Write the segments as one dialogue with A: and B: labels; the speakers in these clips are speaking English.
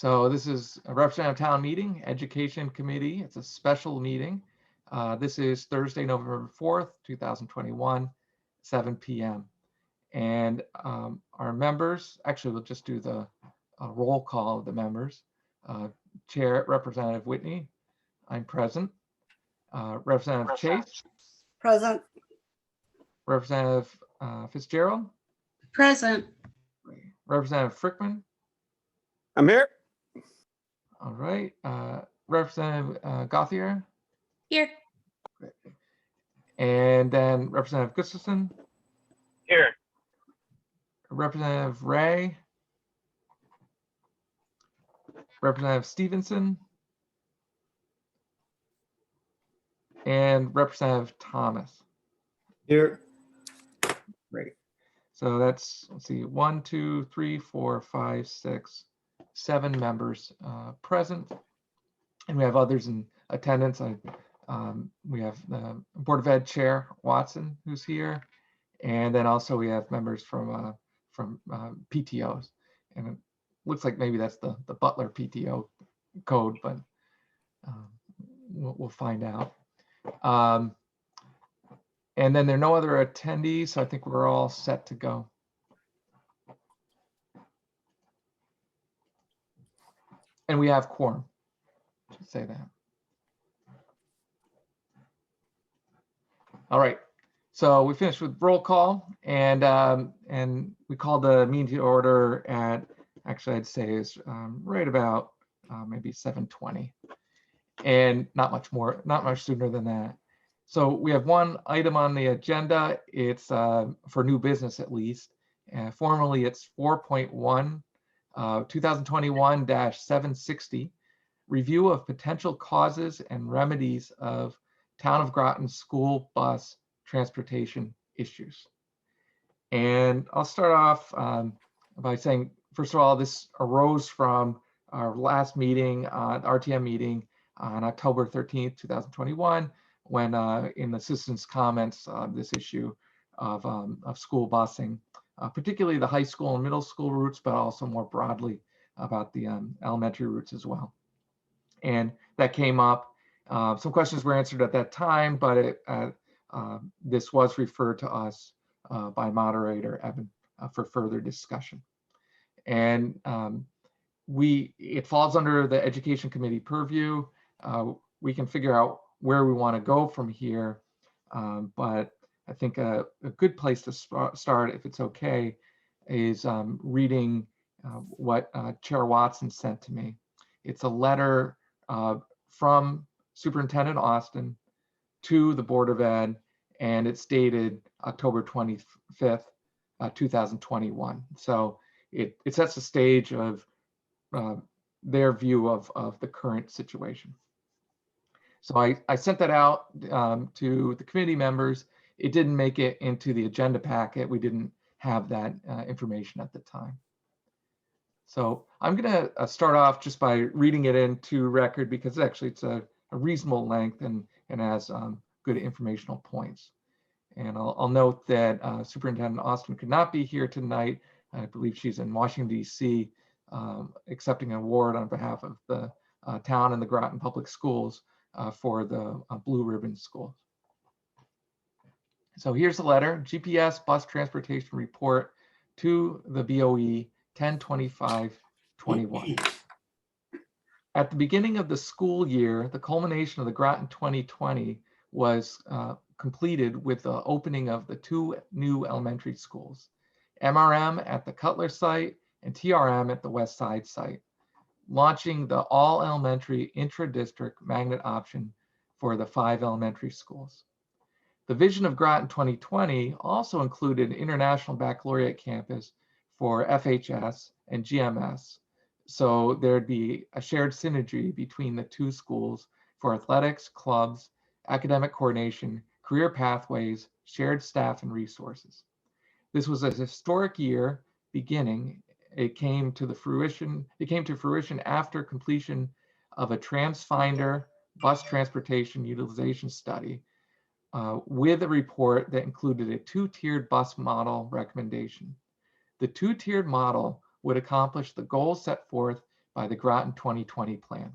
A: So this is a representative town meeting, education committee. It's a special meeting. This is Thursday, November 4th, 2021, 7 p.m. And our members, actually, we'll just do the roll call of the members. Chair, Representative Whitney, I'm present. Representative Chase.
B: Present.
A: Representative Fitzgerald.
B: Present.
A: Representative Frickman.
C: I'm here.
A: All right. Representative Gauthier.
D: Here.
A: And then Representative Gustafson.
C: Here.
A: Representative Ray. Representative Stevenson. And Representative Thomas.
C: Here.
A: Great. So that's, let's see, 1, 2, 3, 4, 5, 6, 7 members present. And we have others in attendance. We have the Board of Ed Chair Watson, who's here. And then also we have members from PTOs. And it looks like maybe that's the Butler PTO code, but we'll find out. And then there are no other attendees, so I think we're all set to go. And we have quorum, should say that. All right, so we finished with roll call, and we called the meeting to order at, actually I'd say is right about maybe 7:20, and not much sooner than that. So we have one item on the agenda. It's for new business at least. Formally, it's 4.1, 2021-760, review of potential causes and remedies of Town of Groton school bus transportation issues. And I'll start off by saying, first of all, this arose from our last meeting, RTM meeting on October 13th, 2021, when in the citizens' comments, this issue of school busing, particularly the high school and middle school routes, but also more broadly about the elementary routes as well. And that came up. Some questions were answered at that time, but this was referred to us by moderator Evan for further discussion. And it falls under the Education Committee purview. We can figure out where we want to go from here, but I think a good place to start, if it's okay, is reading what Chair Watson sent to me. It's a letter from Superintendent Austin to the Board of Ed, and it's dated October 25th, 2021. So it sets the stage of their view of the current situation. So I sent that out to the committee members. It didn't make it into the agenda packet. We didn't have that information at the time. So I'm going to start off just by reading it into record, because actually it's a reasonable length and has good informational points. And I'll note that Superintendent Austin could not be here tonight. I believe she's in Washington, D.C., accepting an award on behalf of the town and the Groton Public Schools for the Blue Ribbon Schools. So here's the letter: GPS bus transportation report to the BOE 10/25/21. At the beginning of the school year, the culmination of the Groton 2020 was completed with the opening of the 2 new elementary schools, MRM at the Cutler site and TRM at the West Side site, launching the all elementary intra-district magnet option for the 5 elementary schools. The vision of Groton 2020 also included an international baccalaureate campus for FHS and GMS. So there'd be a shared synergy between the 2 schools for athletics, clubs, academic coordination, career pathways, shared staff and resources. This was a historic year beginning. It came to fruition after completion of a TransFinder bus transportation utilization study with a report that included a 2-tiered bus model recommendation. The 2-tiered model would accomplish the goals set forth by the Groton 2020 plan.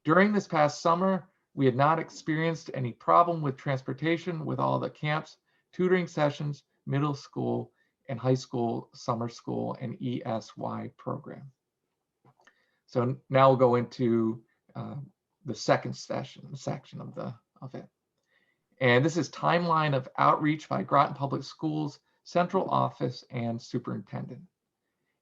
A: During this past summer, we had not experienced any problem with transportation with all the camps, tutoring sessions, middle school and high school, summer school, and ESY program. So now we'll go into the second section of it. And this is timeline of outreach by Groton Public Schools, Central Office, and Superintendent.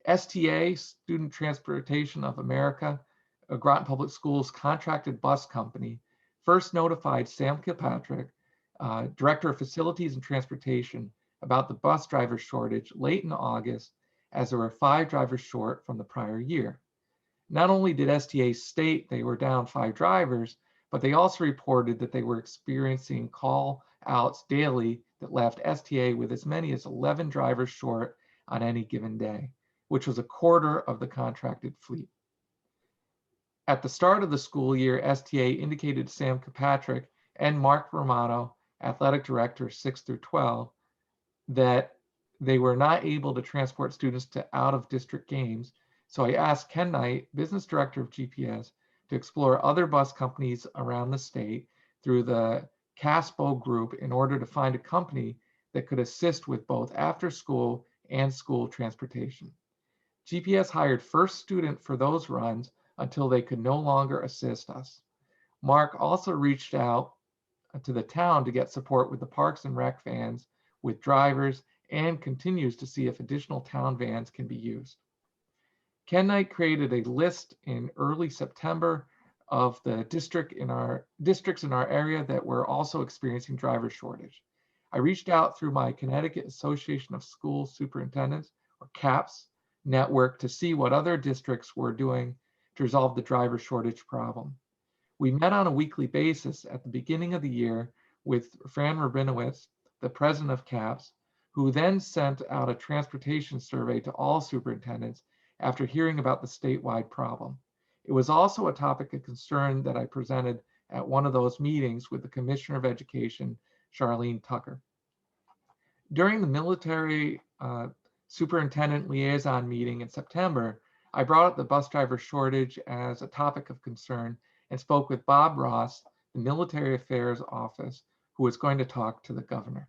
A: STA, Student Transportation of America, a Groton Public Schools contracted bus company, first notified Sam Kilpatrick, Director of Facilities and Transportation, about the bus driver shortage late in August, as there were 5 drivers short from the prior year. Not only did STA state they were down 5 drivers, but they also reported that they were experiencing call outs daily that left STA with as many as 11 drivers short on any given day, which was a quarter of the contracted fleet. At the start of the school year, STA indicated to Sam Kilpatrick and Mark Romano, Athletic Director 6 through 12, that they were not able to transport students to out-of-district games. So I asked Ken Knight, Business Director of GPS, to explore other bus companies around the state through the CASPO group in order to find a company that could assist with both after-school and school transportation. GPS hired first student for those runs until they could no longer assist us. Mark also reached out to the town to get support with the Parks and Rec vans with drivers and continues to see if additional town vans can be used. Ken Knight created a list in early September of the districts in our area that were also experiencing driver shortage. I reached out through my Connecticut Association of School Superintendents, or CAPS, network to see what other districts were doing to resolve the driver shortage problem. We met on a weekly basis at the beginning of the year with Fran Rabinowitz, the president of CAPS, who then sent out a transportation survey to all superintendents after hearing about the statewide problem. It was also a topic of concern that I presented at one of those meetings with the Commissioner of Education, Charlene Tucker. During the military superintendent liaison meeting in September, I brought up the bus driver shortage as a topic of concern and spoke with Bob Ross, the Military Affairs Office, who was going to talk to the governor.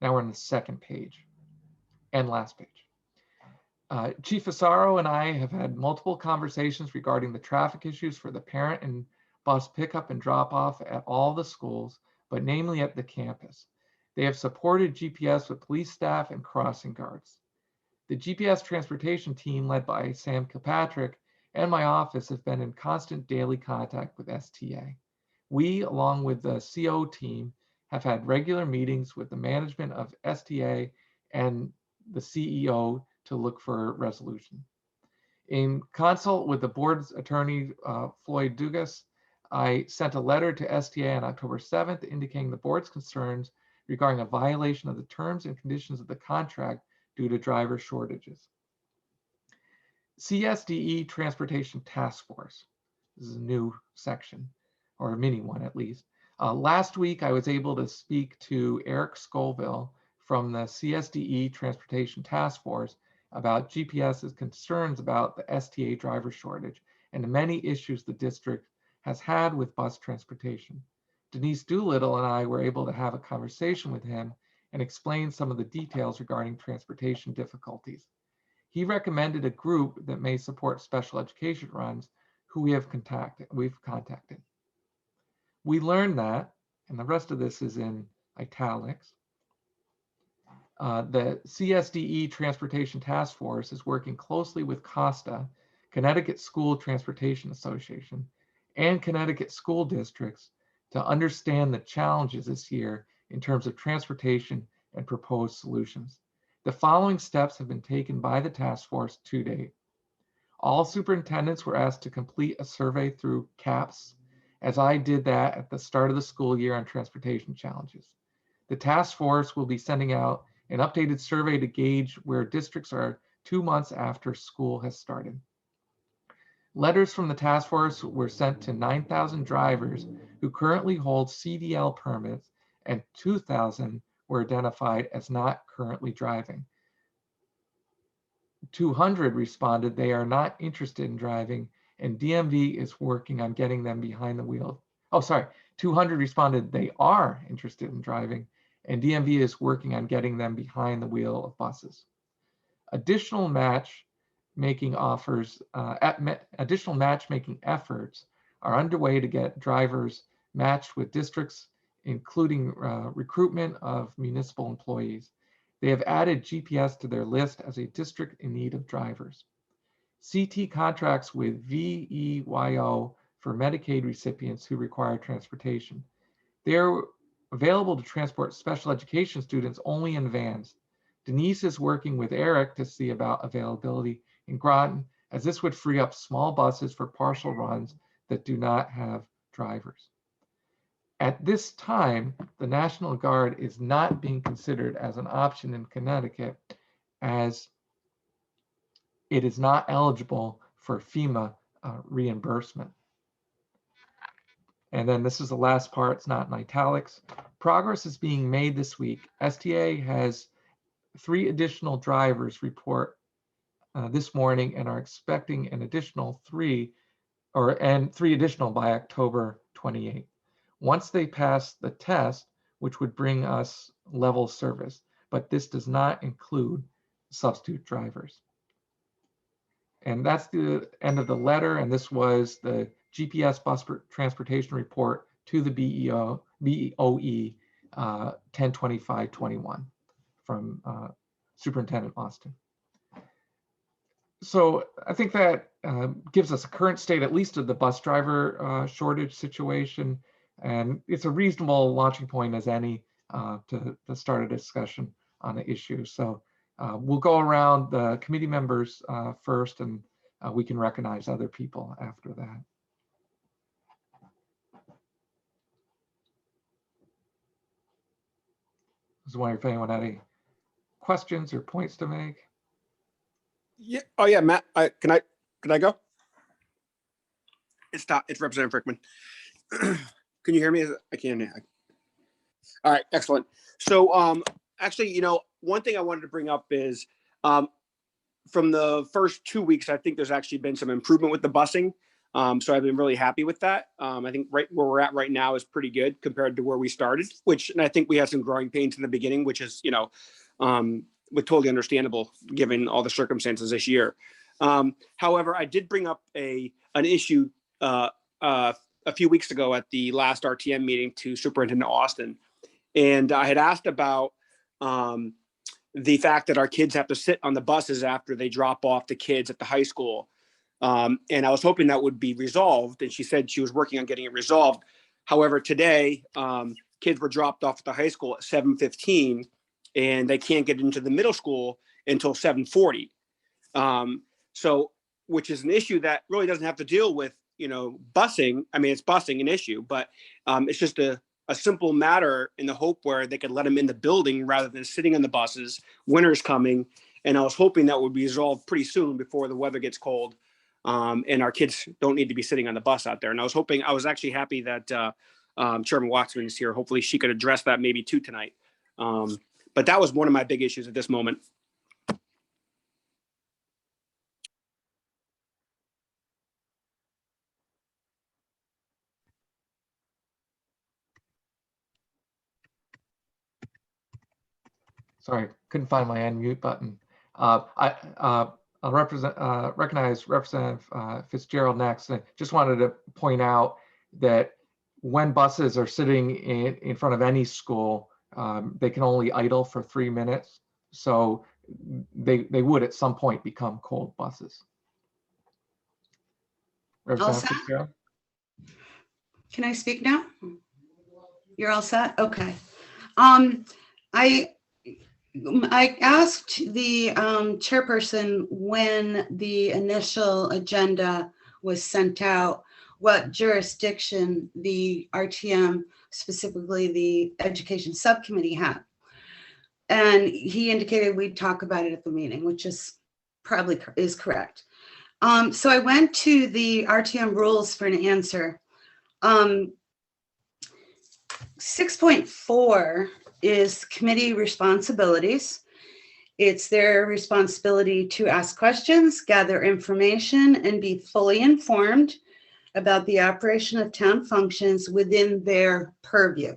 A: Now we're on the second page and last page. Chief Asaro and I have had multiple conversations regarding the traffic issues for the parent and bus pickup and drop off at all the schools, but namely at the campus. They have supported GPS with police staff and crossing guards. The GPS transportation team led by Sam Kilpatrick and my office have been in constant daily contact with STA. We, along with the CO team, have had regular meetings with the management of STA and the CEO to look for a resolution. In consult with the board's attorney, Floyd Dugas, I sent a letter to STA on October 7th indicating the board's concerns regarding a violation of the terms and conditions of the contract due to driver shortages. CSDE Transportation Task Force. This is a new section, or a mini one at least. Last week, I was able to speak to Eric Scoville from the CSDE Transportation Task Force about GPS's concerns about the STA driver shortage and the many issues the district has had with bus transportation. Denise Doolittle and I were able to have a conversation with him and explain some of the details regarding transportation difficulties. He recommended a group that may support special education runs who we've contacted. We learned that, and the rest of this is in italics, the CSDE Transportation Task Force is working closely with COSTA, Connecticut School Transportation Association, and Connecticut school districts to understand the challenges this year in terms of transportation and proposed solutions. The following steps have been taken by the task force to date. All superintendents were asked to complete a survey through CAPS, as I did that at the start of the school year on transportation challenges. The task force will be sending out an updated survey to gauge where districts are 2 months after school has started. Letters from the task force were sent to 9,000 drivers who currently hold CDL permits, and 2,000 were identified as not currently driving. 200 responded they are not interested in driving, and DMV is working on getting them behind the wheel. Oh, sorry, 200 responded they are interested in driving, and DMV is working on getting them behind the wheel of buses. Additional matchmaking efforts are underway to get drivers matched with districts, including recruitment of municipal employees. They have added GPS to their list as a district in need of drivers. CT contracts with VEYO for Medicaid recipients who require transportation. They are available to transport special education students only in vans. Denise is working with Eric to see about availability in Groton, as this would free up small buses for partial runs that do not have drivers. At this time, the National Guard is not being considered as an option in Connecticut, as it is not eligible for FEMA reimbursement. And then this is the last part, it's not in italics. Progress is being made this week. STA has 3 additional drivers report this morning and are expecting an additional 3 additional by October 28th. Once they pass the test, which would bring us level service, but this does not include substitute drivers. And that's the end of the letter. And this was the GPS bus transportation report to the BOE 10/25/21 from Superintendent Austin. So I think that gives us a current state, at least of the bus driver shortage situation. And it's a reasonable launching point as any to start a discussion on the issue. So we'll go around the committee members first, and we can recognize other people after that. I was wondering if anyone had any questions or points to make.
C: Yeah. Oh yeah, Matt. Can I go? It's Representative Frickman. Can you hear me? I can. All right. Excellent. So actually, one thing I wanted to bring up is from the first 2 weeks, I think there's actually been some improvement with the busing. So I've been really happy with that. I think right where we're at right now is pretty good compared to where we started, and I think we had some growing pains in the beginning, which is, totally understandable given all the circumstances this year. However, I did bring up an issue a few weeks ago at the last RTM meeting to Superintendent Austin. And I had asked about the fact that our kids have to sit on the buses after they drop off the kids at the high school. And I was hoping that would be resolved. And she said she was working on getting it resolved. However, today, kids were dropped off at the high school at 7:15, and they can't get into the middle school until 7:40. So, which is an issue that really doesn't have to deal with, busing. I mean, it's busing an issue, but it's just a simple matter in the hope where they could let them in the building rather than sitting on the buses. Winter's coming, and I was hoping that would be resolved pretty soon before the weather gets cold, and our kids don't need to be sitting on the bus out there. And I was actually happy that Chairman Waxman is here. Hopefully she could address that maybe too tonight. But that was one of my big issues at this moment.
A: Sorry, couldn't find my unmute button. I'll recognize Representative Fitzgerald next. I just wanted to point out that when buses are sitting in front of any school, they can only idle for 3 minutes. So they would at some point become cold buses. Representative Fitzgerald?
B: Can I speak now? You're all set? Okay. I asked the chairperson when the initial agenda was sent out, what jurisdiction the RTM, specifically the Education Subcommittee, had. And he indicated we'd talk about it at the meeting, which is probably is correct. So I went to the RTM rules for an answer. 6.4 is committee responsibilities. It's their responsibility to ask questions, gather information, and be fully informed about the operation of town functions within their purview,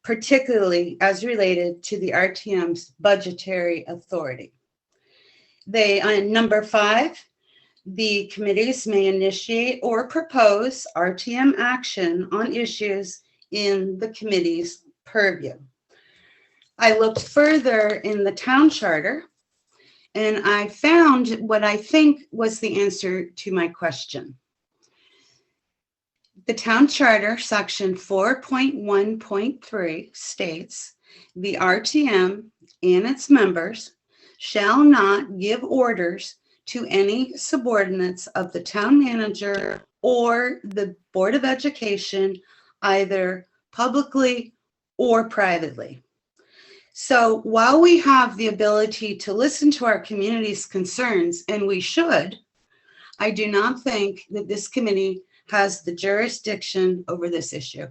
B: particularly as related to the RTM's budgetary authority. Number 5, the committees may initiate or propose RTM action on issues in the committee's purview. I looked further in the town charter and I found what I think was the answer to my question. The town charter section 4.1.3 states the RTM and its members shall not give orders to any subordinates of the town manager or the Board of Education, either publicly or privately. So while we have the ability to listen to our community's concerns, and we should, I do not think that this committee has the jurisdiction over this issue.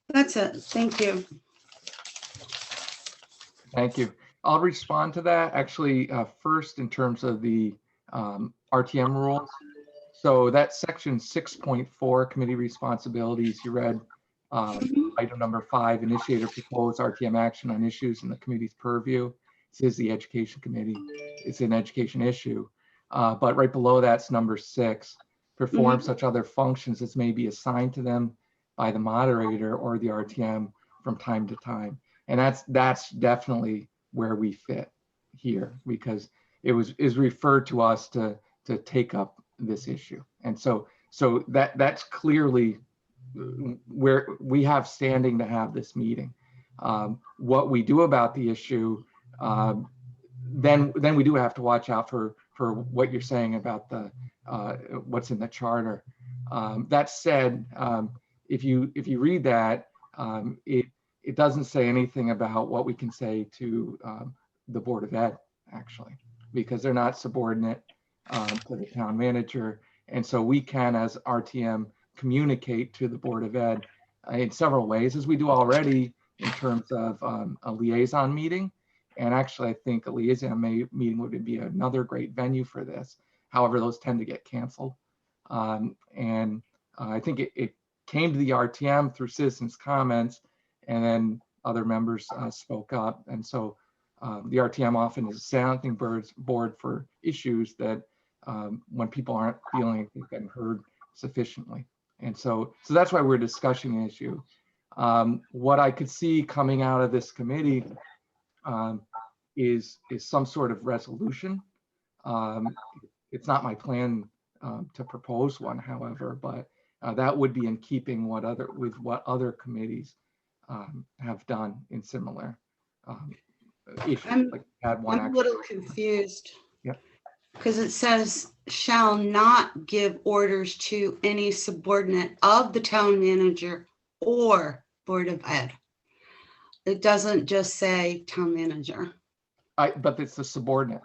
B: That's it. Thank you.
A: Thank you. I'll respond to that actually first in terms of the RTM rules. So that's section 6.4, committee responsibilities. You read item number 5, initiate or propose RTM action on issues in the committee's purview. This is the education committee. It's an education issue. But right below that's number 6, perform such other functions as may be assigned to them by the moderator or the RTM from time to time. And that's definitely where we fit here, because it is referred to us to take up this issue. And so that's clearly where we have standing to have this meeting. What we do about the issue, then we do have to watch out for what you're saying about the what's in the charter. That said, if you read that, it doesn't say anything about what we can say to the Board of Ed, actually, because they're not subordinate to the town manager. And so we can, as RTM, communicate to the Board of Ed in several ways, as we do already in terms of a liaison meeting. And actually, I think a liaison meeting would be another great venue for this. However, those tend to get canceled. And I think it came to the RTM through citizens' comments, and then other members spoke up. And so the RTM often is a sounding board for issues that when people aren't feeling like they've been heard sufficiently. And so that's why we're discussing the issue. What I could see coming out of this committee is some sort of resolution. It's not my plan to propose one, however, but that would be in keeping with what other committees have done in similar issues.
B: I'm
A: a
B: little confused.
A: Yeah.
B: Because it says shall not give orders to any subordinate of the town manager or Board of Ed. It doesn't just say town manager.
A: But it's the subordinate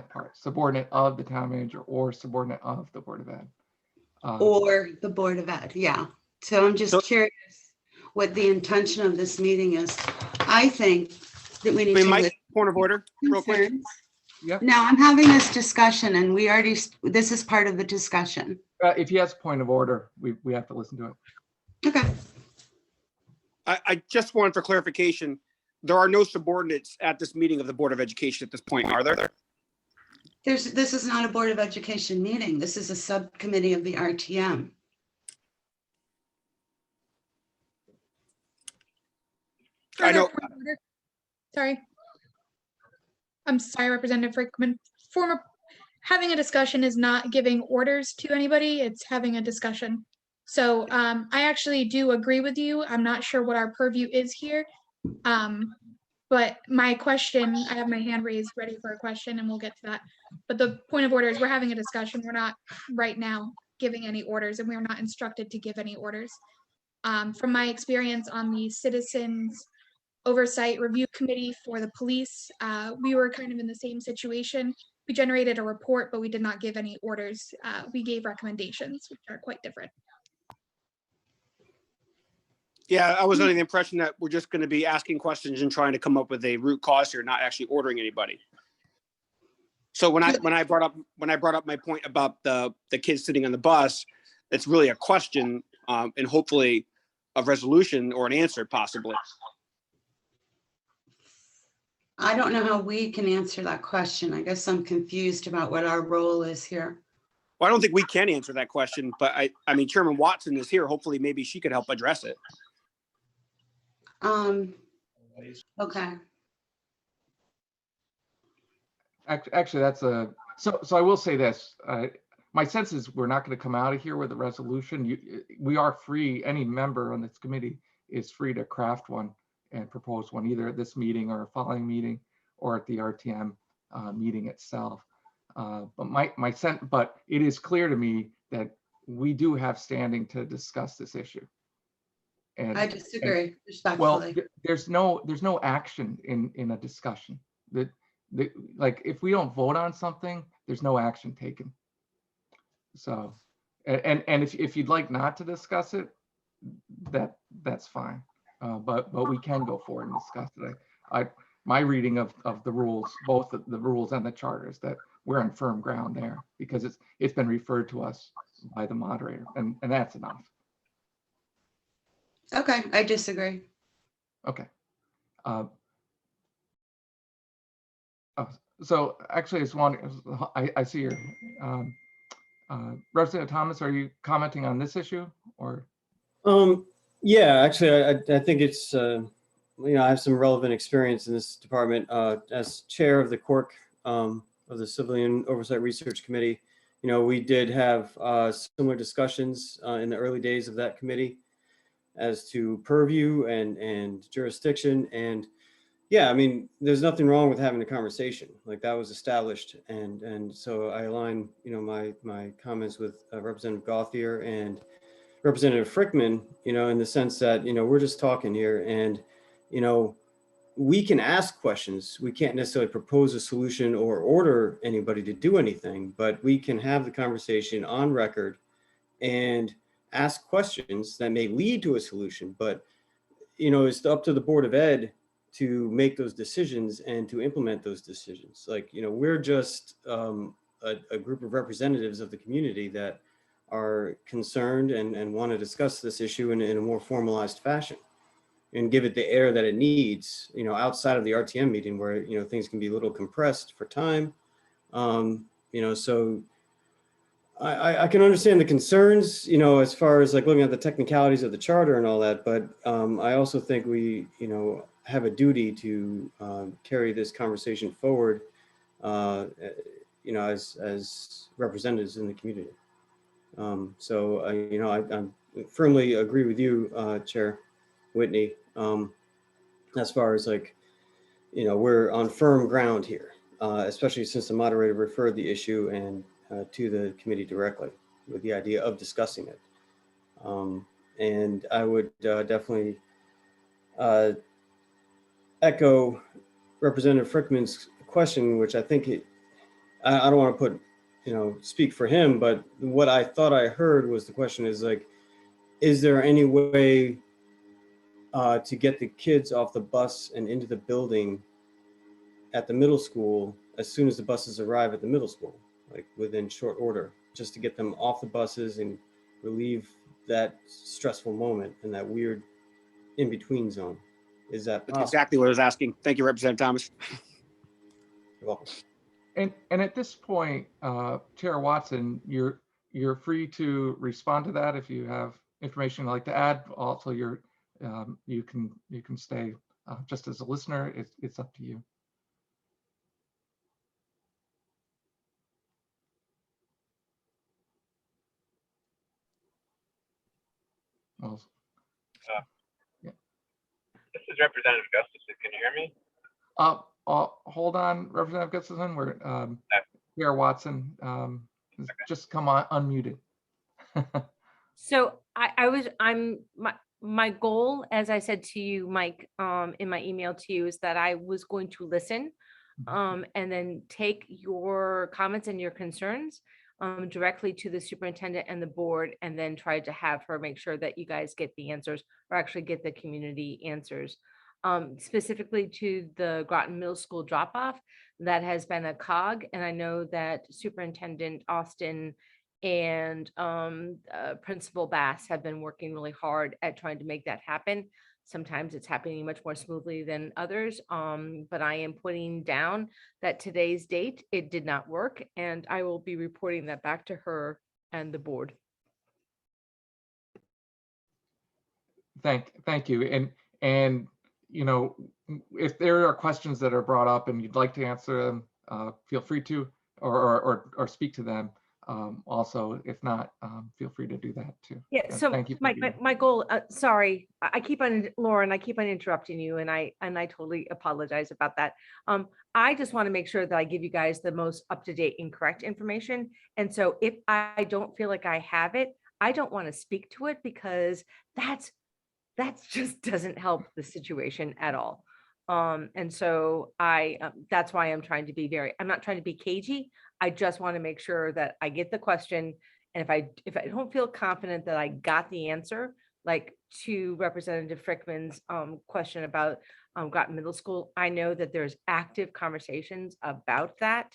A: part, subordinate of the town manager or subordinate of the Board of Ed.
B: Or the Board of Ed, yeah. So I'm just curious what the intention of this meeting is. I think that we need to
C: Mike, point of order, real quick.
A: Yeah.
B: No, I'm having this discussion and this is part of the discussion.
A: If he has a point of order, we have to listen to it.
B: Okay.
C: I just wanted for clarification, there are no subordinates at this meeting of the Board of Education at this point, are there?
B: This is not a Board of Education meeting. This is a subcommittee of the RTM.
C: I know.
D: Sorry. I'm sorry, Representative Frickman. Having a discussion is not giving orders to anybody. It's having a discussion. So I actually do agree with you. I'm not sure what our purview is here. But my question, I have my hand raised ready for a question and we'll get to that. But the point of order is we're having a discussion. We're not right now giving any orders and we're not instructed to give any orders. From my experience on the Citizens Oversight Review Committee for the police, we were kind of in the same situation. We generated a report, but we did not give any orders. We gave recommendations, which are quite different.
C: Yeah, I was under the impression that we're just going to be asking questions and trying to come up with a root cause here, not actually ordering anybody. So when I brought up my point about the kids sitting on the bus, it's really a question and hopefully a resolution or an answer possibly.
B: I don't know how we can answer that question. I guess I'm confused about what our role is here.
C: Well, I don't think we can answer that question, but I mean, Chairman Watson is here. Hopefully, maybe she could help address it.
B: Okay.
A: Actually, that's so I will say this. My sense is we're not going to come out of here with a resolution. We are free, any member on this committee is free to craft one and propose one either at this meeting or a following meeting or at the RTM meeting itself. But it is clear to me that we do have standing to discuss this issue. And
B: I disagree
A: well,
B: respectfully.
A: there's no action in a discussion. Like if we don't vote on something, there's no action taken. So, and if you'd like not to discuss it, that's fine. But we can go forward and discuss it. My reading of the rules, both the rules and the charters, that we're on firm ground there because it's been referred to us by the moderator, and that's enough.
B: Okay, I disagree.
A: Okay. So actually, I see your Representative Thomas. Are you commenting on this issue or?
E: Yeah, actually, I think it's I have some relevant experience in this department as chair of the Cork of the Civilian Oversight Research Committee. We did have similar discussions in the early days of that committee as to purview and jurisdiction. And yeah, I mean, there's nothing wrong with having a conversation like that was established. And so I align, my comments with Representative Gauthier and Representative Frickman, in the sense that, we're just talking here and, we can ask questions. We can't necessarily propose a solution or order anybody to do anything, but we can have the conversation on record and ask questions that may lead to a solution. But, it's up to the Board of Ed to make those decisions and to implement those decisions. Like, we're just a group of representatives of the community that are concerned and want to discuss this issue in a more formalized fashion and give it the air that it needs, outside of the RTM meeting where, things can be a little compressed for time. So I can understand the concerns, as far as like looking at the technicalities of the charter and all that, but I also think we, have a duty to carry this conversation forward, as representatives in the community. I firmly agree with you, Chair Whitney, as far as like, we're on firm ground here, especially since the moderator referred the issue and to the committee directly with the idea of discussing it. And I would definitely echo Representative Frickman's question, which I think I don't want to put, speak for him, but what I thought I heard was the question is like, is there any way to get the kids off the bus and into the building at the middle school as soon as the buses arrive at the middle school, like within short order, just to get them off the buses and relieve that stressful moment and that weird in-between zone? Is that possible?
C: That's exactly what I was asking. Thank you, Representative Thomas.
E: You're welcome.
A: And at this point, Chair Watson, you're free to respond to that if you have information you'd like to add. Also, you can stay just as a listener. It's up to you. Well, yeah.
F: This is Representative Gustafson. Can you hear me?
A: Hold on, Representative Gustafson. We're Chair Watson. Just come on unmuted.
G: So my goal, as I said to you, Mike, in my email to you, is that I was going to listen and then take your comments and your concerns directly to the superintendent and the board, and then try to have her make sure that you guys get the answers or actually get the community answers. Specifically to the Groton Middle School drop-off, that has been a cog, and I know that Superintendent Austin and Principal Bass have been working really hard at trying to make that happen. Sometimes it's happening much more smoothly than others, but I am putting down that today's date, it did not work, and I will be reporting that back to her and the board.
A: Thank you. And you know, if there are questions that are brought up and you'd like to answer them, feel free to, or speak to them. Also, if not, feel free to do that too.
G: Yeah,
A: And
G: so
A: thank you for
G: my,
A: being
G: my goal, sorry, I keep on, Lauren, I keep on interrupting you, and I totally apologize about that. I just want to make sure that I give you guys the most up-to-date and correct information. And so if I don't feel like I have it, I don't want to speak to it, because that just doesn't help the situation at all. And so that's why I'm trying to be I'm not trying to be cagey. I just want to make sure that I get the question. And if I don't feel confident that I got the answer, like to Representative Frickman's question about Groton Middle School, I know that there's active conversations about that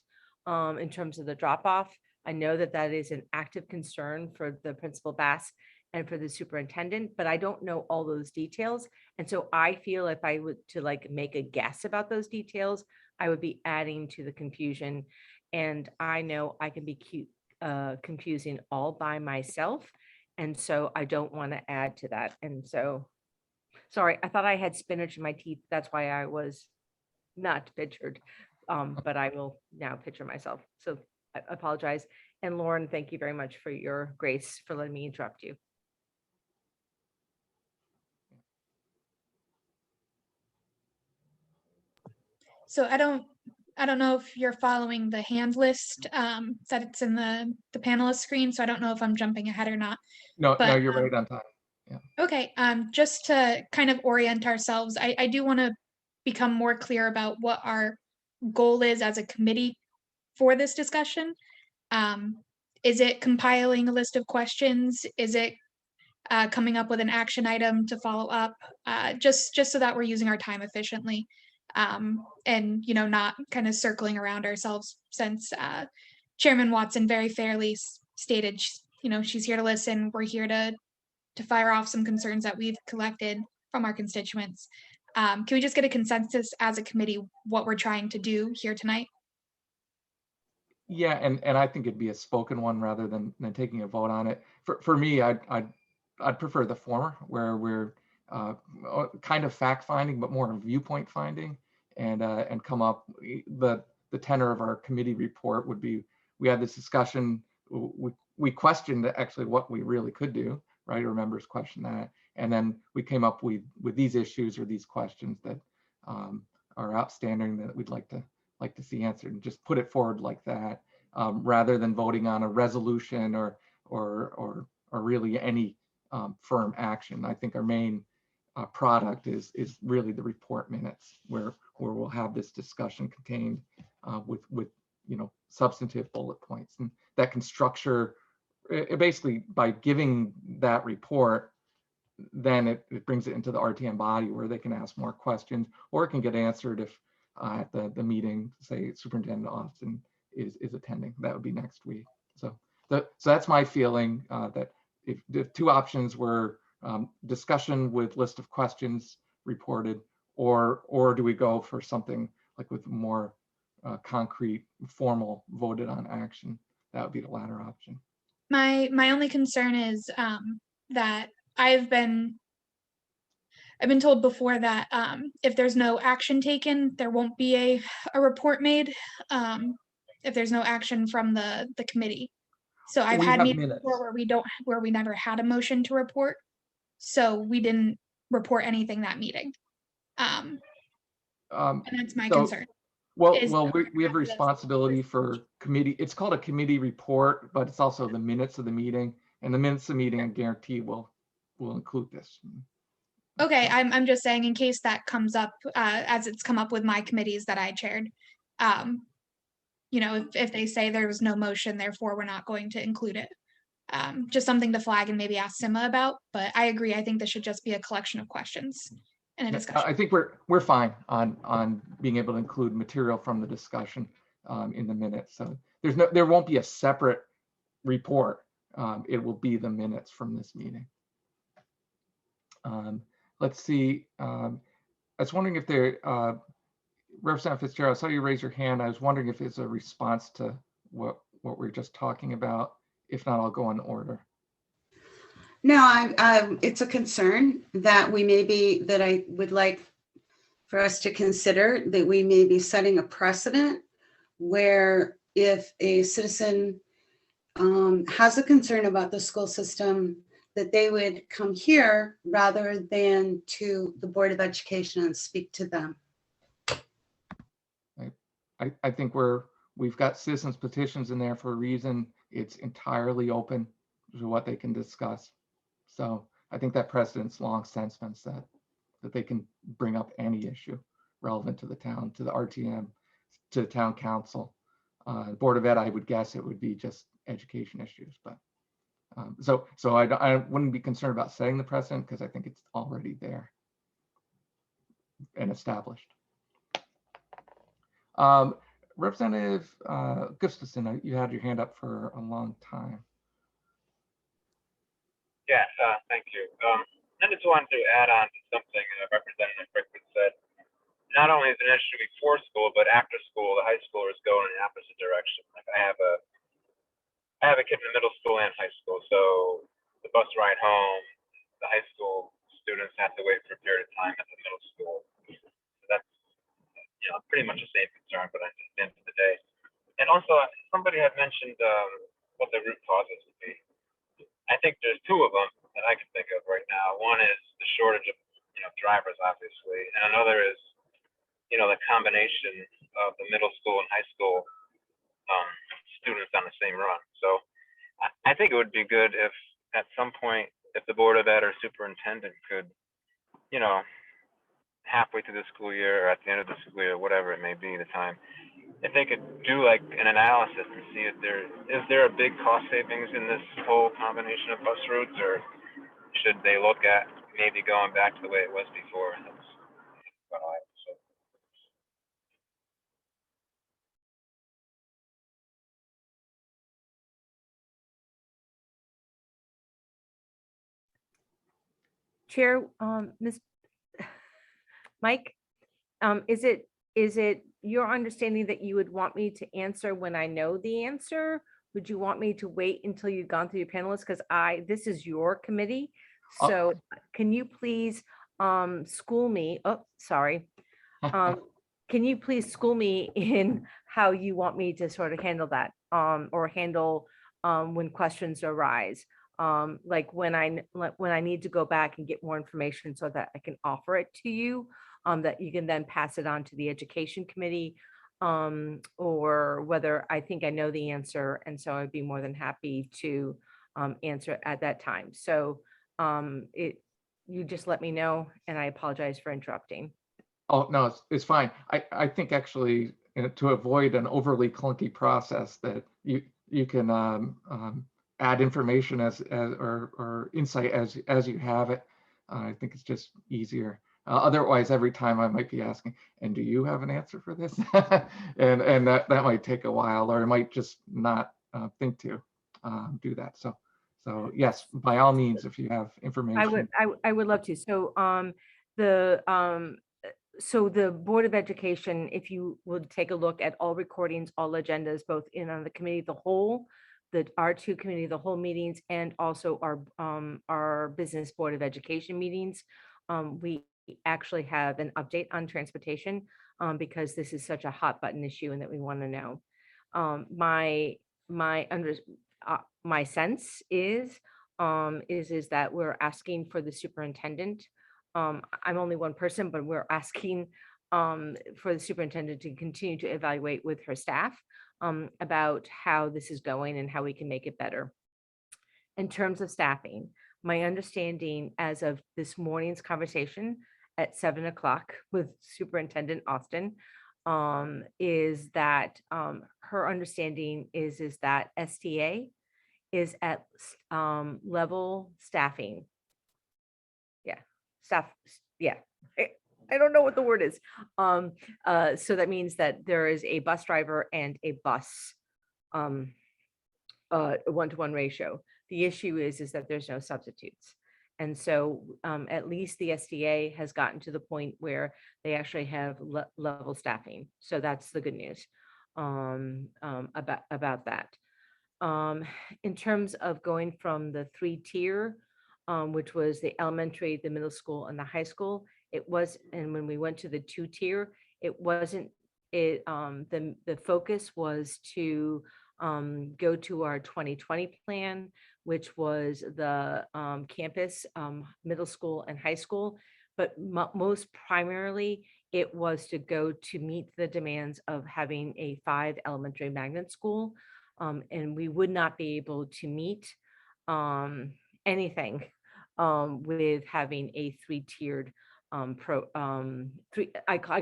G: in terms of the drop off. I know that that is an active concern for the Principal Bass and for the superintendent, but I don't know all those details. And so I feel if I would to like make a guess about those details, I would be adding to the confusion. And I know I can be confusing all by myself. And so I don't want to add to that. And so, sorry, I thought I had spinach in my teeth. That's why I was not pictured. But I will now picture myself. So I apologize. And Lauren, thank you very much for your grace for letting me interrupt you.
D: So I don't know if you're following the hand list that it's in the panelist screen. So I don't know if I'm jumping ahead or not.
A: No,
D: But,
A: you're right on time.
D: Okay, just to kind of orient ourselves, I do want to become more clear about what our goal is as a committee for this discussion. Is it compiling a list of questions? Is it coming up with an action item to follow up? Just so that we're using our time efficiently. And not kind of circling around ourselves, since Chairman Watson very fairly stated, she's here to listen. We're here to fire off some concerns that we've collected from our constituents. Can we just get a consensus as a committee what we're trying to do here tonight?
A: Yeah, and I think it'd be a spoken one rather than taking a vote on it. For me, I'd prefer the former, where we're kind of fact finding, but more viewpoint finding, and come up. The tenor of our committee report would be: we had this discussion, we questioned actually what we really could do, right? Or members question that, and then we came up with these issues or these questions that are outstanding that we'd like to see answered, and just put it forward like that, rather than voting on a resolution or really any firm action. I think our main product is really the report minutes, where we'll have this discussion contained with substantive bullet points, and that can structure it basically by giving that report. Then it brings it into the RTM body where they can ask more questions, or it can get answered if at the meeting, say Superintendent Austin is attending. That would be next week. So that's my feeling, that if the two options were discussion with list of questions reported, or do we go for something like with more concrete, formal, voted on action? That would be the latter option.
D: My only concern is that I've been told before that if there's no action taken, there won't be a report made. If there's no action from the committee. So I've had meetings before where we never had a motion to report. So we didn't report anything that meeting. And that's my concern.
A: Well, we have a responsibility for committee. It's called a committee report, but it's also the minutes of the meeting, and the minutes of the meeting, I guarantee will include this.
D: Okay, I'm just saying in case that comes up, as it's come up with my committees that I chaired. you know, if they say there was no motion, therefore we're not going to include it. Just something to flag and maybe ask Sima about, but I agree. I think this should just be a collection of questions and a discussion.
A: I think we're fine on being able to include material from the discussion in the minutes. So there won't be a separate report. It will be the minutes from this meeting. Let's see. I was wondering if Representative Fitzgerald, I saw you raise your hand. I was wondering if it's a response to what we're just talking about. If not, I'll go in order.
B: No, it's a concern that I would like for us to consider, that we may be setting a precedent where if a citizen has a concern about the school system, that they would come here rather than to the Board of Education and speak to them.
A: I think we've got citizens petitions in there for a reason. It's entirely open to what they can discuss. So I think that precedent's long since been set, that they can bring up any issue relevant to the town, to the RTM, to the town council. Board of Ed, I would guess it would be just education issues, but so I wouldn't be concerned about setting the precedent because I think it's already there and established. Representative Gustafson, you had your hand up for a long time.
F: Yeah, thank you. I just wanted to add on to something Representative Frickman said. Not only is it an issue before school, but after school, the high schoolers go in the opposite direction. Like I have a kid in the middle school and high school, so the bus ride home, the high school students have to wait for a period of time at the middle school. So that's pretty much the same concern, but at the end of the day. And also, somebody had mentioned what the root causes would be. I think there's two of them that I can think of right now. One is the shortage of drivers, obviously, and another is the combination of the middle school and high school students on the same run. So I think it would be good if at some point, if the Board of Ed or superintendent could, halfway through the school year or at the end of the school year, whatever it may be, the time, if they could do like an analysis and see if is there a big cost savings in this whole combination of bus routes, or should they look at maybe going back to the way it was before? That's what I would say.
G: Chair, Ms. Mike, is it your understanding that you would want me to answer when I know the answer? Would you want me to wait until you've gone through your panelists? Because this is your committee. So can you please school me? Oh, sorry. Can you please school me in how you want me to sort of handle that or handle when questions arise? Like when I need to go back and get more information so that I can offer it to you, that you can then pass it on to the education committee, or whether I think I know the answer. And so I'd be more than happy to answer at that time. So you just let me know, and I apologize for interrupting.
A: Oh, no, it's fine. I think actually to avoid an overly clunky process that you can add information or insight as you have it. I think it's just easier. Otherwise, every time I might be asking, and do you have an answer for this? and that might take a while, or I might just not think to do that. So yes, by all means, if you have information.
G: I would love to. So the Board of Education, if you would take a look at all recordings, all agendas, both on the committee, the whole, the R2 committee, the whole meetings, and also our business Board of Education meetings, we actually have an update on transportation because this is such a hot button issue and that we want to know. My sense is that we're asking for the superintendent. I'm only one person, but we're asking for the superintendent to continue to evaluate with her staff about how this is going and how we can make it better. In terms of staffing, my understanding as of this morning's conversation at 7 o'clock with Superintendent Austin is that her understanding is that STA is at level staffing. Yeah, staff. Yeah, I don't know what the word is. So that means that there is a bus driver and a bus one-to-one ratio. The issue is that there's no substitutes. And so at least the SDA has gotten to the point where they actually have level staffing. So that's the good news about that. In terms of going from the 3-tier, which was the elementary, the middle school, and the high school, it was, and when we went to the 2-tier, it wasn't, the focus was to go to our 2020 plan, which was the campus, middle school and high school. But most primarily, it was to go to meet the demands of having a 5 elementary magnet school. And we would not be able to meet anything with having a 3-tiered I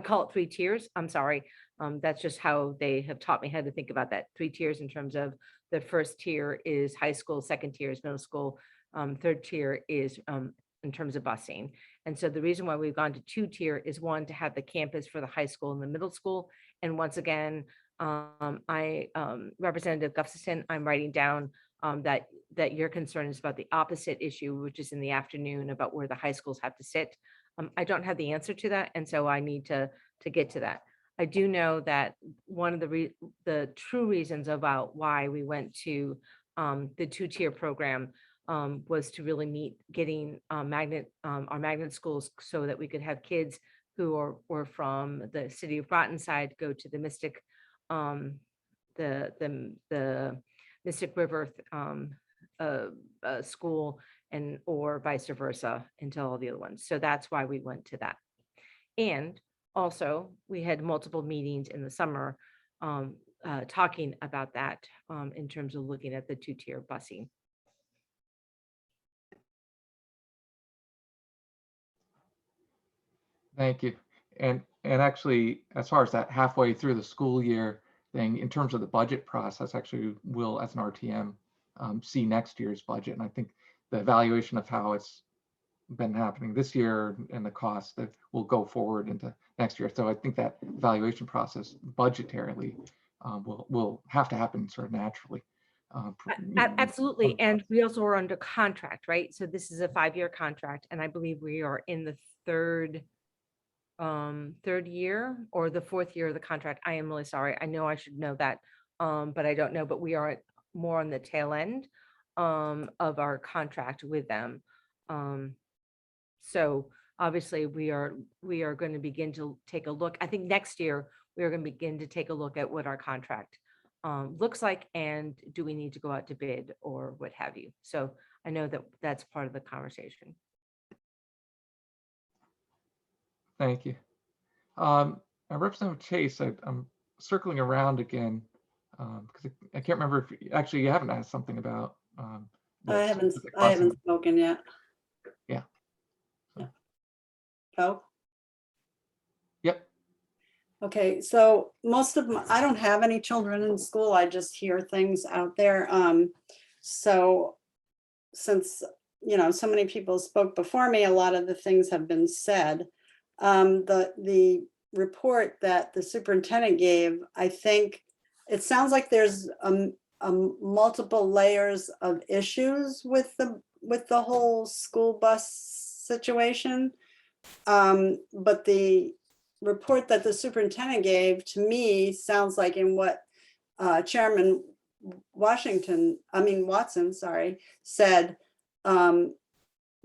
G: call it 3 tiers. I'm sorry. That's just how they have taught me how to think about that. 3 tiers in terms of the first tier is high school, second tier is middle school, third tier is in terms of busing. And so the reason why we've gone to 2-tier is, one, to have the campus for the high school and the middle school. And once again, Representative Gustafson, I'm writing down that your concern is about the opposite issue, which is in the afternoon, about where the high schools have to sit. I don't have the answer to that, and so I need to get to that. I do know that one of the true reasons about why we went to the 2-tier program was to really meet getting our magnet schools, so that we could have kids who were from the city of Groton side go to the Mystic, the Mystic River school, and or vice versa into all the other ones. So that's why we went to that. And also we had multiple meetings in the summer talking about that in terms of looking at the 2-tier busing.
A: Thank you. And actually, as far as that halfway through the school year thing, in terms of the budget process, actually we'll, as an RTM, see next year's budget. And I think the evaluation of how it's been happening this year and the cost that will go forward into next year. So I think that evaluation process budgetarily will have to happen sort of naturally.
G: Absolutely. And we also are under contract, right? So this is a 5-year contract, and I believe we are in the third year or the 4th year of the contract. I am really sorry. I know I should know that, but I don't know. But we are more on the tail end of our contract with them. So obviously we are going to begin to take a look. I think next year we are going to begin to take a look at what our contract looks like, and do we need to go out to bid or what have you. So I know that that's part of the conversation.
A: Thank you. Representative Chase, I'm circling around again because I can't remember if actually you haven't asked something about.
B: I haven't spoken yet.
A: Yeah.
B: Yeah. Oh.
A: Yep.
B: Okay, so I don't have any children in school. I just hear things out there. So since, so many people spoke before me, a lot of the things have been said. The report that the superintendent gave, I think it sounds like there's multiple layers of issues with the whole school bus situation. But the report that the superintendent gave to me sounds like in what Chairman Watson, said,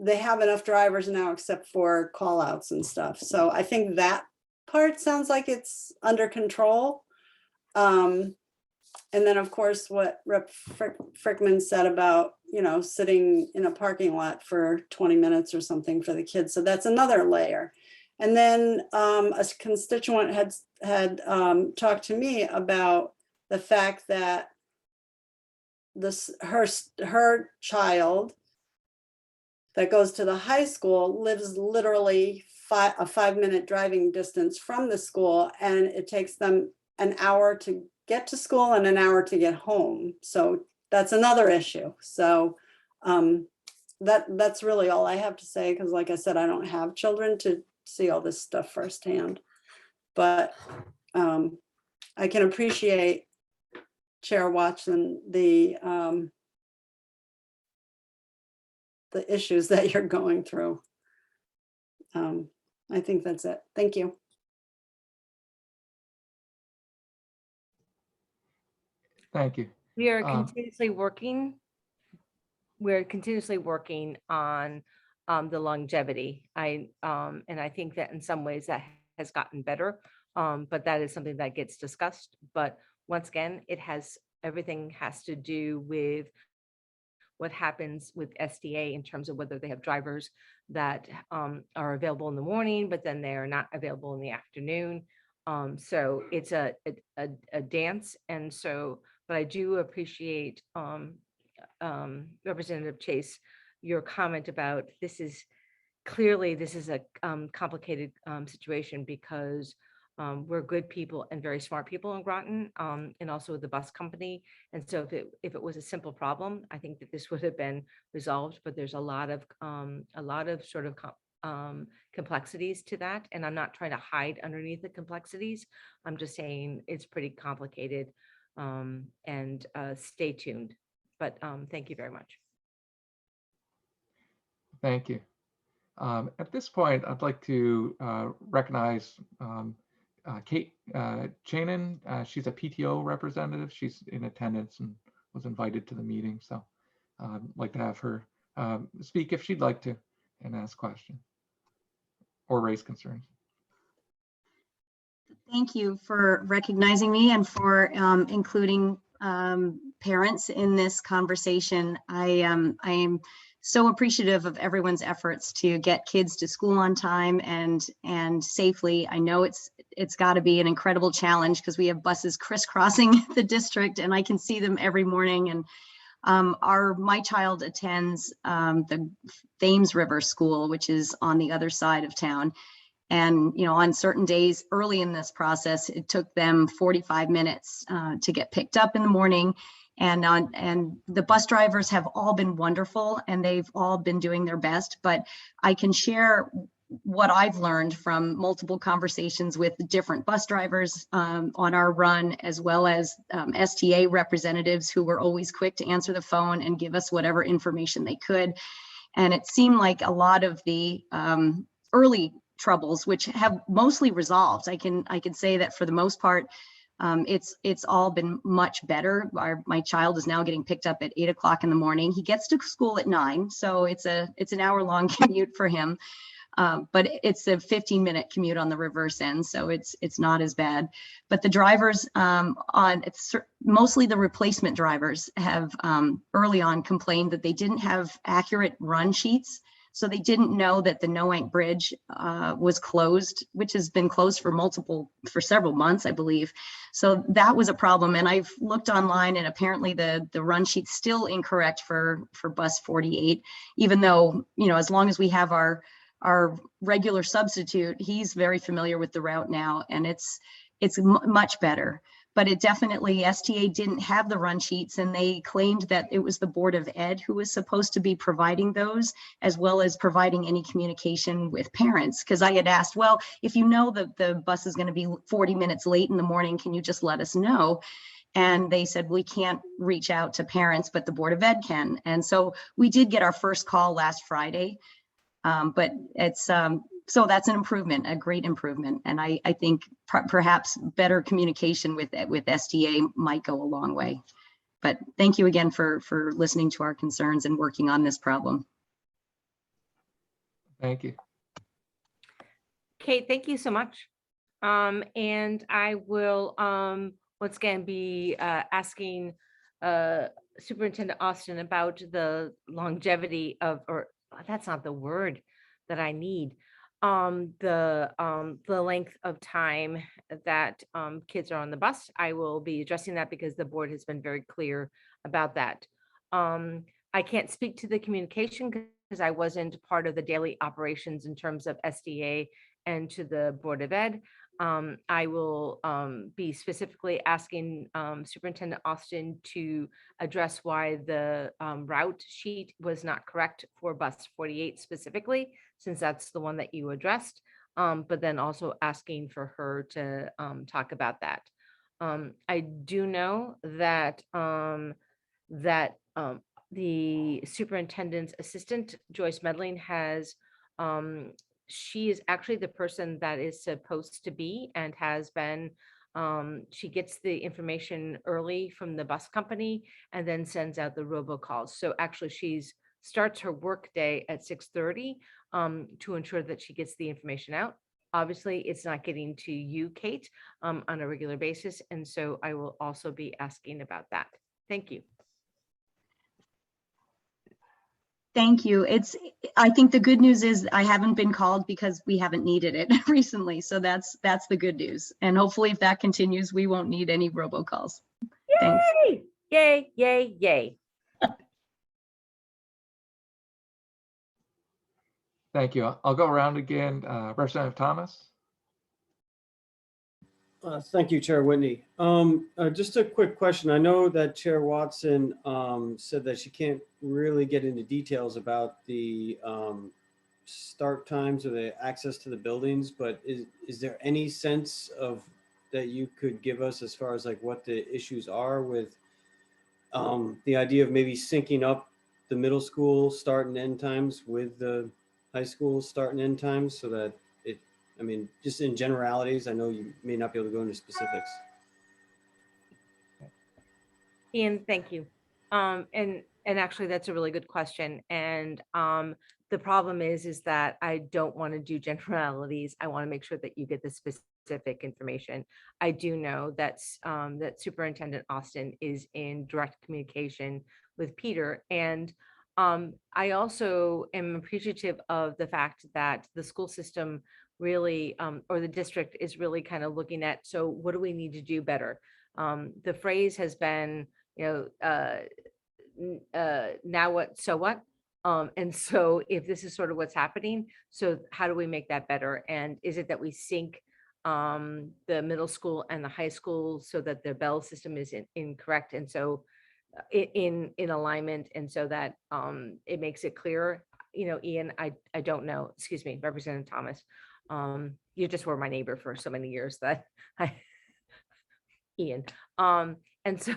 B: they have enough drivers now except for call outs and stuff. So I think that part sounds like it's under control. And then of course, what Rep. Frickman said about, sitting in a parking lot for 20 minutes or something for the kids. So that's another layer. And then a constituent had talked to me about the fact that her child that goes to the high school lives literally a 5-minute driving distance from the school, and it takes them an hour to get to school and an hour to get home. So that's another issue. So that's really all I have to say, because like I said, I don't have children to see all this stuff firsthand. But I can appreciate Chair Watson, the issues that you're going through. I think that's it. Thank you.
A: Thank you.
G: We are
A: Um,
G: continuously working. We're continuously working on the longevity. And I think that in some ways that has gotten better, but that is something that gets discussed. But once again, everything has to do with what happens with SDA in terms of whether they have drivers that are available in the morning, but then they are not available in the afternoon. So it's a dance. And so, but I do appreciate Representative Chase, your comment about this is a complicated situation because we're good people and very smart people in Groton, and also the bus company. And so if it was a simple problem, I think that this would have been resolved. But there's a lot of sort of complexities to that, and I'm not trying to hide underneath the complexities. I'm just saying it's pretty complicated, and stay tuned. But thank you very much.
A: Thank you. At this point, I'd like to recognize Kate Chanin. She's a PTO representative. She's in attendance and was invited to the meeting. So I'd like to have her speak if she'd like to and ask questions or raise concerns.
H: Thank you for recognizing me and for including parents in this conversation. I am so appreciative of everyone's efforts to get kids to school on time and safely. I know it's got to be an incredible challenge because we have buses crisscrossing the district, and I can see them every morning. And my child attends the Thames River School, which is on the other side of town. And, you know, on certain days early in this process, it took them 45 minutes to get picked up in the morning. And the bus drivers have all been wonderful and they've all been doing their best. But I can share what I've learned from multiple conversations with different bus drivers on our run, as well as STA representatives who were always quick to answer the phone and give us whatever information they could. And it seemed like a lot of the early troubles, which have mostly resolved. I can say that for the most part, it's all been much better. My child is now getting picked up at 8 o'clock in the morning. He gets to school at 9, so it's an hour-long commute for him. But it's a 15-minute commute on the reverse end, so it's not as bad. But the drivers mostly the replacement drivers have early on complained that they didn't have accurate run sheets. So they didn't know that the Noank Bridge was closed, which has been closed for several months, I believe. So that was a problem. And I've looked online, and apparently the run sheet's still incorrect for bus 48, even though, you know, as long as we have our regular substitute, he's very familiar with the route now, and it's much better. But it definitely, STA didn't have the run sheets, and they claimed that it was the Board of Ed who was supposed to be providing those, as well as providing any communication with parents. Because I had asked, well, if you know that the bus is going to be 40 minutes late in the morning, can you just let us know? And they said, we can't reach out to parents, but the Board of Ed can. And so we did get our first call last Friday, but it's, so that's an improvement, a great improvement. And I think perhaps better communication with SDA might go a long way. But thank you again for listening to our concerns and working on this problem.
A: Thank you.
G: Kate, thank you so much. And I will once again be asking Superintendent Austin about the longevity of, or that's not the word that I need. The length of time that kids are on the bus. I will be addressing that because the board has been very clear about that. I can't speak to the communication because I wasn't part of the daily operations in terms of SDA and to the Board of Ed. I will be specifically asking Superintendent Austin to address why the route sheet was not correct for bus 48 specifically, since that's the one that you addressed, but then also asking for her to talk about that. I do know that the superintendent's assistant, Joyce Medling, has she is actually the person that is supposed to be and has been. She gets the information early from the bus company and then sends out the robocalls. So actually, she's starts her work day at 6:30 to ensure that she gets the information out. Obviously, it's not getting to you, Kate, on a regular basis, and so I will also be asking about that. Thank you.
H: Thank you. I think the good news is I haven't been called because we haven't needed it recently. So that's the good news. And hopefully if that continues, we won't need any robocalls. Thanks.
G: Yay! Yay, yay, yay.
A: Thank you. I'll go around again. Representative Thomas.
E: Thank you, Chair Whitney. Just a quick question. I know that Chair Watson said that she can't really get into details about the start times or the access to the buildings, but is there any sense of that you could give us as far as like what the issues are with the idea of maybe syncing up the middle school start and end times with the high school start and end times so that I mean, just in generalities, I know you may not be able to go into specifics.
G: Ian, thank you. And actually, that's a really good question. And the problem is that I don't want to do generalities. I want to make sure that you get the specific information. I do know that that Superintendent Austin is in direct communication with Peter, and I also am appreciative of the fact that the school system really, or the district is really kind of looking at, so what do we need to do better? The phrase has been, you know, now what, so what? And so if this is sort of what's happening, so how do we make that better? And is it that we sync the middle school and the high school so that the bell system is incorrect? And so in alignment, and so that it makes it clearer. You know, Ian, I don't know, excuse me, Representative Thomas. You just were my neighbor for so many years that Ian. And so,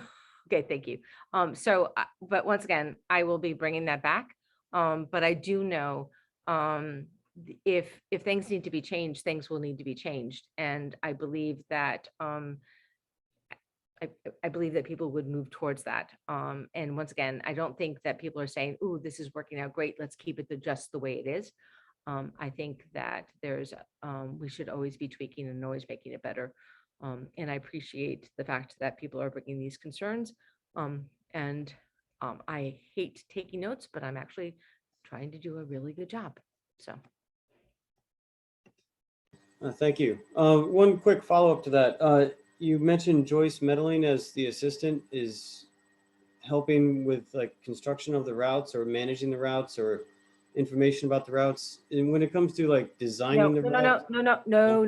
G: okay, thank you. But once again, I will be bringing that back. But I do know if things need to be changed, things will need to be changed. And I believe that I believe that people would move towards that. And once again, I don't think that people are saying, "Ooh, this is working out great. Let's keep it just the way it is." I think that we should always be tweaking and always making it better. And I appreciate the fact that people are bringing these concerns. I hate taking notes, but I'm actually trying to do a really good job. So.
E: Thank you. One quick follow-up to that. You mentioned Joyce Medling as the assistant is helping with like construction of the routes or managing the routes or information about the routes. And when it comes to like designing the routes.
G: No.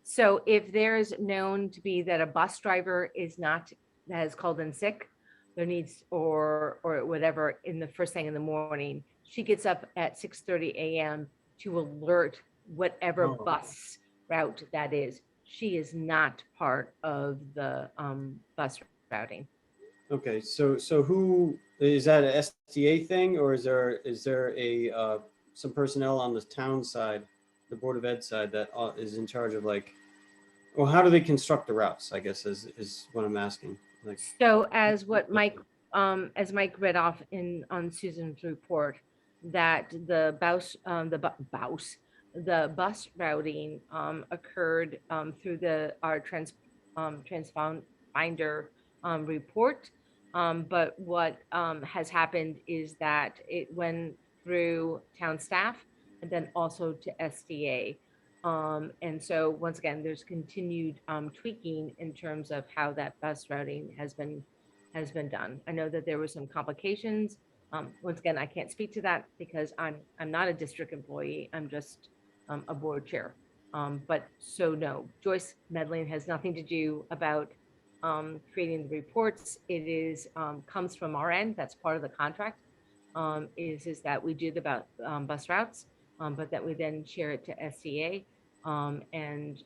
G: So if there's known to be that a bus driver has called in sick, there needs or whatever in the first thing in the morning, she gets up at 6:30 a.m. to alert whatever bus route that is. She is not part of the bus routing.
E: Okay, so who is that, a STA thing, or is there a some personnel on the town side, the Board of Ed side, that is in charge of like, well, how do they construct the routes, I guess is what I'm asking. Like,
G: so as Mike read off on Susan's report, that the bus routing occurred through our transponder report. But what has happened is that it went through town staff and then also to SDA. And so once again, there's continued tweaking in terms of how that bus routing has been has been done. I know that there were some complications. Once again, I can't speak to that because I'm not a district employee. I'm just a board chair. But so no, Joyce meddling has nothing to do about creating the reports. It is comes from our end. That's part of the contract. Is that we do the bus routes, but that we then share it to SCA. And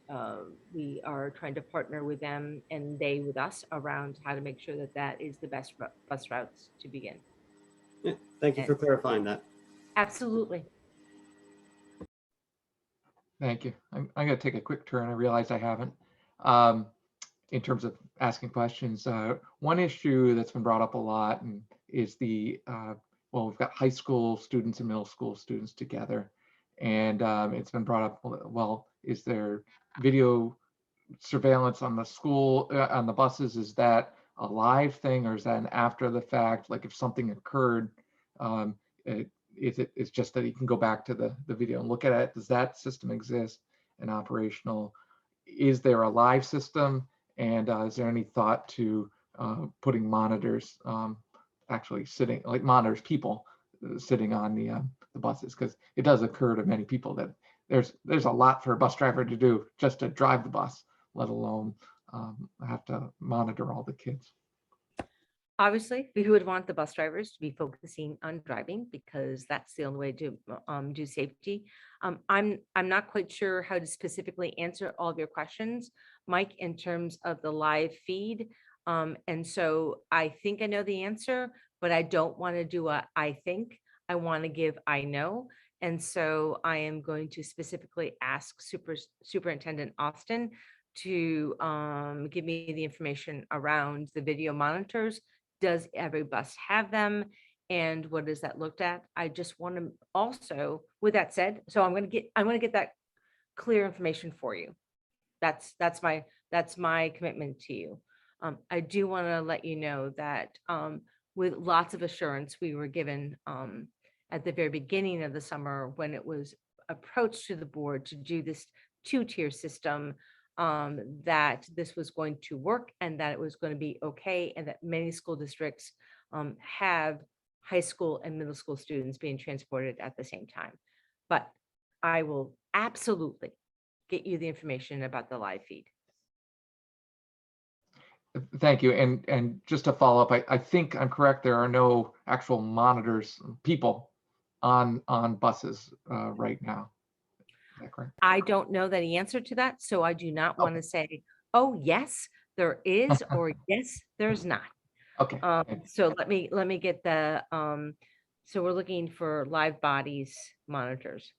G: we are trying to partner with them and they with us around how to make sure that that is the best bus routes to begin.
E: Yeah, thank you for clarifying that.
G: Absolutely.
A: Thank you. I'm going to take a quick turn. I realized I haven't. In terms of asking questions, one issue that's been brought up a lot and is the, well, we've got high school students and middle school students together. And it's been brought up, well, is there video surveillance on the school, on the buses? Is that a live thing or is that an after the fact? Like if something occurred, it's just that you can go back to the video and look at it. Does that system exist and operational? Is there a live system? And is there any thought to putting monitors actually sitting, like monitors people sitting on the buses? Because it does occur to many people that there's a lot for a bus driver to do just to drive the bus, let alone have to monitor all the kids.
G: Obviously, we would want the bus drivers to be focusing on driving because that's the only way to do safety. I'm not quite sure how to specifically answer all of your questions, Mike, in terms of the live feed. And so I think I know the answer, but I don't want to do a I think. I want to give I know. And so I am going to specifically ask Superintendent Austin to give me the information around the video monitors. Does every bus have them? And what is that looked at? I just want to also, with that said, so I'm going to get that clear information for you. That's my commitment to you. I do want to let you know that with lots of assurance we were given at the very beginning of the summer when it was approached to the board to do this 2-tier system, that this was going to work and that it was going to be okay, and that many school districts have high school and middle school students being transported at the same time. But I will absolutely get you the information about the live feed.
A: Thank you. And just to follow up, I think I'm correct. There are no actual monitors, people on buses right now. Is that correct?
G: I don't know the answer to that, so I do not want to say, oh, yes, there is, or yes, there's not.
A: Okay.
G: So let me get the, so we're looking for live bodies monitors.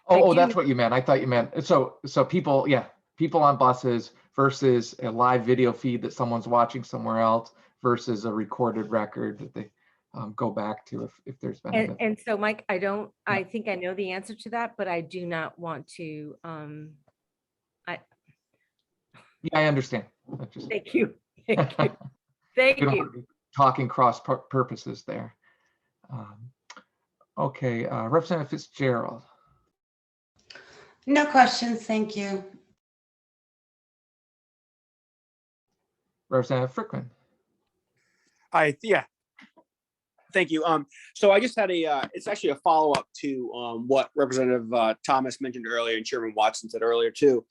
A: Oh, that's what you meant. I thought you meant, so people, yeah, people on buses versus a live video feed that someone's watching somewhere else versus a recorded record that they go back to if there's been.
G: And so, Mike, I think I know the answer to that, but I do not want to,
A: Yeah, I understand.
G: Thank you. Thank you. Thank you.
A: Talking cross purposes there. Okay, Representative Fitzgerald.
B: No questions, thank you.
A: Representative Frickman.
C: Yeah. Thank you. So I just had it's actually a follow-up to what Representative Thomas mentioned earlier and Chairman Watson said earlier too.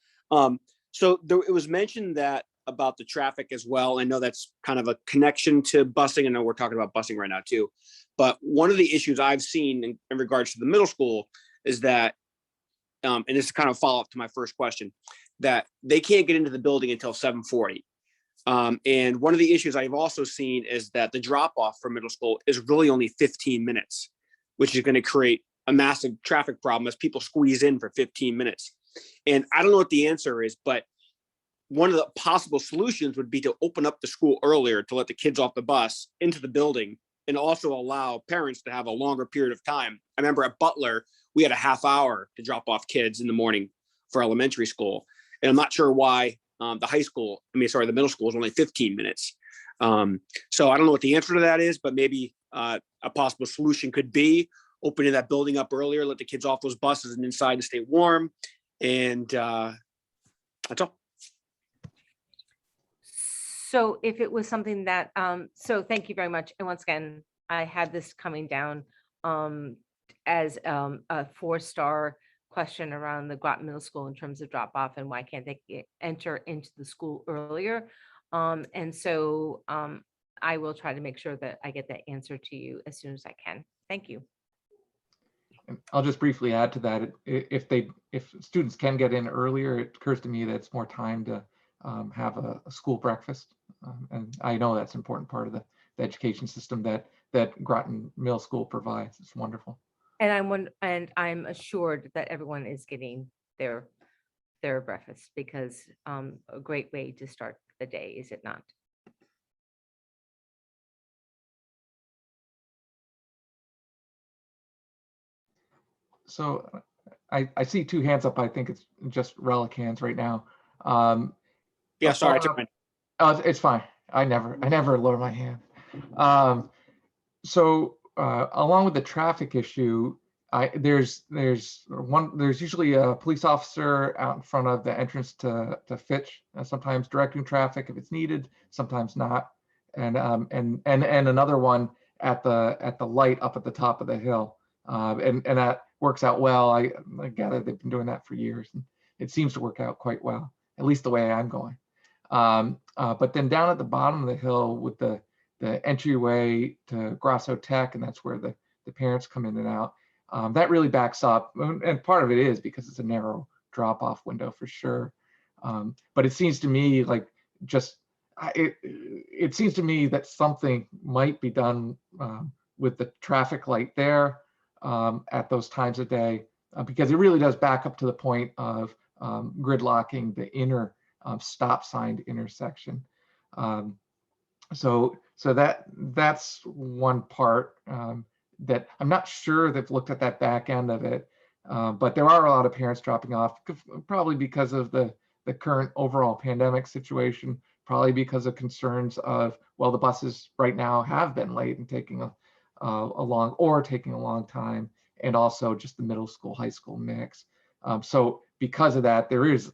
C: So it was mentioned that about the traffic as well. I know that's kind of a connection to busing. I know we're talking about busing right now too. But one of the issues I've seen in regards to the middle school is that, and this is kind of a follow-up to my first question, that they can't get into the building until 7:40. And one of the issues I've also seen is that the drop-off for middle school is really only 15 minutes, which is going to create a massive traffic problem as people squeeze in for 15 minutes. And I don't know what the answer is, but one of the possible solutions would be to open up the school earlier to let the kids off the bus into the building and also allow parents to have a longer period of time. I remember at Butler, we had a half hour to drop off kids in the morning for elementary school. And I'm not sure why the middle school is only 15 minutes. So I don't know what the answer to that is, but maybe a possible solution could be opening that building up earlier, let the kids off those buses and inside to stay warm. And that's all.
G: So if it was something that, so thank you very much. And once again, I had this coming down as a 4-star question around the Groton Middle School in terms of drop off and why can't they enter into the school earlier. And so I will try to make sure that I get that answer to you as soon as I can. Thank you.
A: And I'll just briefly add to that. If students can get in earlier, it occurs to me that it's more time to have a school breakfast. And I know that's an important part of the education system that Groton Middle School provides. It's wonderful.
G: And I'm assured that everyone is getting their breakfast, because a great way to start the day, is it not?
A: So I see 2 hands up. I think it's just relic hands right now.
C: Yeah, sorry. I
A: follow
C: took
A: up-
C: mine.
A: It's fine. I never lower my hand. So along with the traffic issue, there's usually a police officer out in front of the entrance to Fitch, sometimes directing traffic if it's needed, sometimes not, and another one at the light up at the top of the hill, and that works out well. I gather they've been doing that for years, and it seems to work out quite well, at least the way I'm going. But then down at the bottom of the hill with the entryway to Grasso Tech, and that's where the parents come in and out, that really backs up. And part of it is because it's a narrow drop-off window for sure. But it seems to me like it seems to me that something might be done with the traffic light there at those times of day, because it really does back up to the point of gridlocking the inner stop signed intersection. So that's one part that I'm not sure they've looked at that back end of it, but there are a lot of parents dropping off, probably because of the current overall pandemic situation, probably because of concerns of, well, the buses right now have been late and taking a long time, and also just the middle school, high school mix. So because of that, there is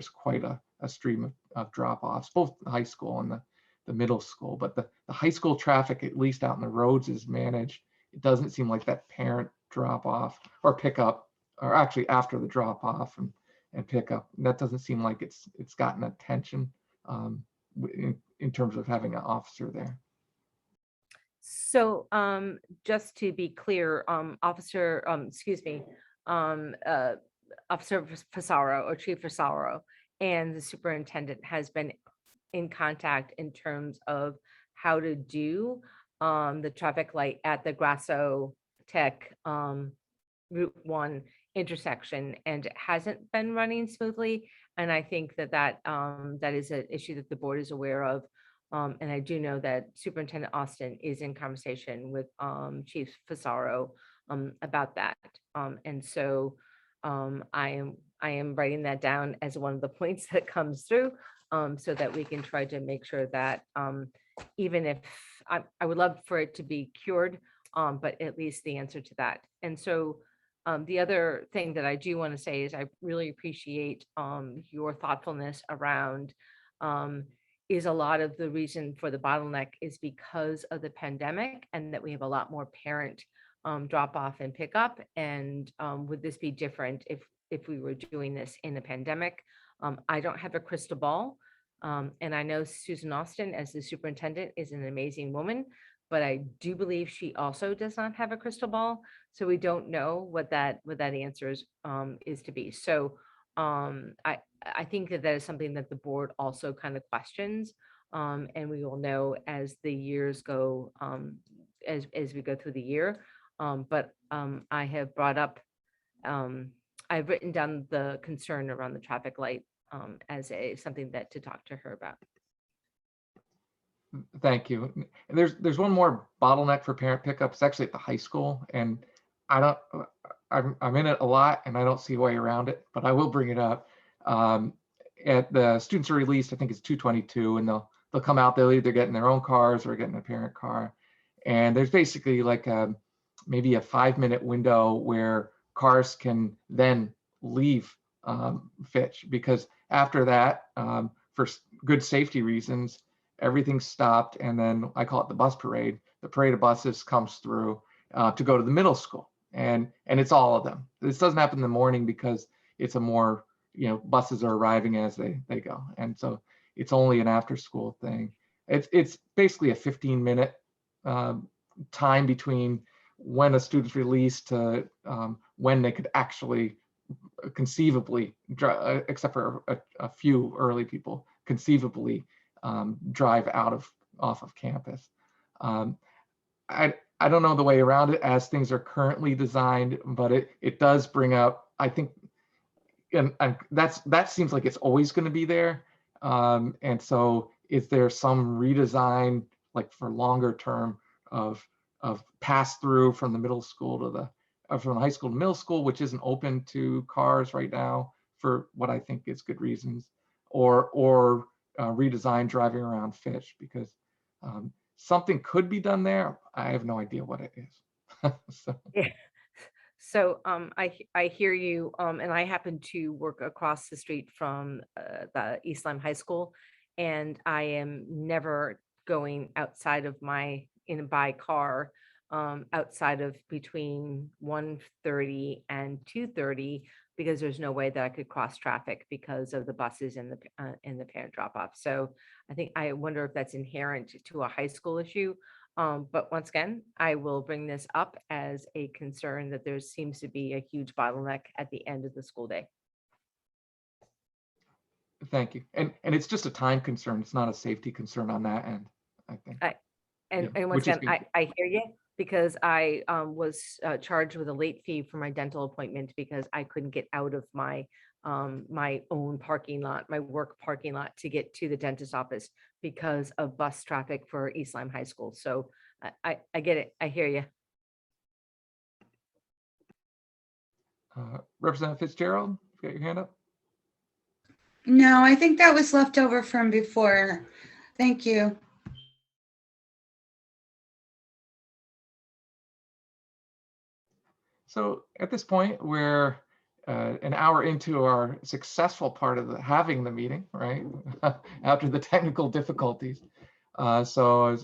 A: quite a stream of drop-offs, both the high school and the middle school. But the high school traffic, at least out in the roads, is managed. It doesn't seem like that parent drop-off or pickup, or actually after the drop-off and pickup, that doesn't seem like it's gotten attention in terms of having an officer there.
G: So just to be clear, Officer Fasaro, or Chief Fasaro, and the superintendent has been in contact in terms of how to do the traffic light at the Grasso Tech Route 1 intersection, and it hasn't been running smoothly. And I think that is an issue that the board is aware of. And I do know that Superintendent Austin is in conversation with Chief Fasaro about that. And so I am writing that down as one of the points that comes through, so that we can try to make sure that even if I would love for it to be cured, but at least the answer to that. And so the other thing that I do want to say is I really appreciate your thoughtfulness around is a lot of the reason for the bottleneck is because of the pandemic, and that we have a lot more parent drop off and pick up. And would this be different if we were doing this in a pandemic? I don't have a crystal ball. And I know Susan Austin, as the superintendent, is an amazing woman, but I do believe she also does not have a crystal ball. So we don't know what that answer is to be. So I think that is something that the board also kind of questions, and we will know as the years go, as we go through the year. But I have brought up, I've written down the concern around the traffic light as something that to talk to her about.
A: Thank you. There's one more bottleneck for parent pickups, actually at the high school, and I'm in it a lot and I don't see a way around it, but I will bring it up. At the students are released, I think it's 2:22, and they'll come out, they'll either get in their own cars or get in a parent car. And there's basically like maybe a 5-minute window where cars can then leave Fitch, because after that, for good safety reasons, everything's stopped, and then I call it the bus parade. The parade of buses comes through to go to the middle school, and it's all of them. This doesn't happen in the morning because it's a more, buses are arriving as they go, and so it's only an after school thing. It's basically a 15-minute time between when a student's released to when they could actually conceivably, except for a few early people, conceivably drive off of campus. I don't know the way around it as things are currently designed, but it does bring up, I think, and that seems like it's always going to be there. And so is there some redesign, like for longer term, of pass through from the middle school to from the high school to middle school, which isn't open to cars right now for what I think is good reasons, or redesign driving around Fish, because something could be done there. I have no idea what it is. So.
G: Yeah. So I hear you, and I happen to work across the street from the East Lyme High School, and I am never going outside of by car outside of between 1:30 and 2:30, because there's no way that I could cross traffic because of the buses and the parent drop off. So I wonder if that's inherent to a high school issue. But once again, I will bring this up as a concern that there seems to be a huge bottleneck at the end of the school day.
A: Thank you. And it's just a time concern. It's not a safety concern on that end, I think.
G: And once
A: which is
G: again, I hear you, because I was charged with a late fee for my dental appointment because I couldn't get out of my own parking lot, my work parking lot, to get to the dentist office because of bus traffic for East Lyme High School. So I get it. I hear you.
A: Representative Fitzgerald, you got your hand up?
B: No, I think that was left over from before. Thank you.
A: So at this point, we're an hour into our successful part of having the meeting, right? After the technical difficulties. So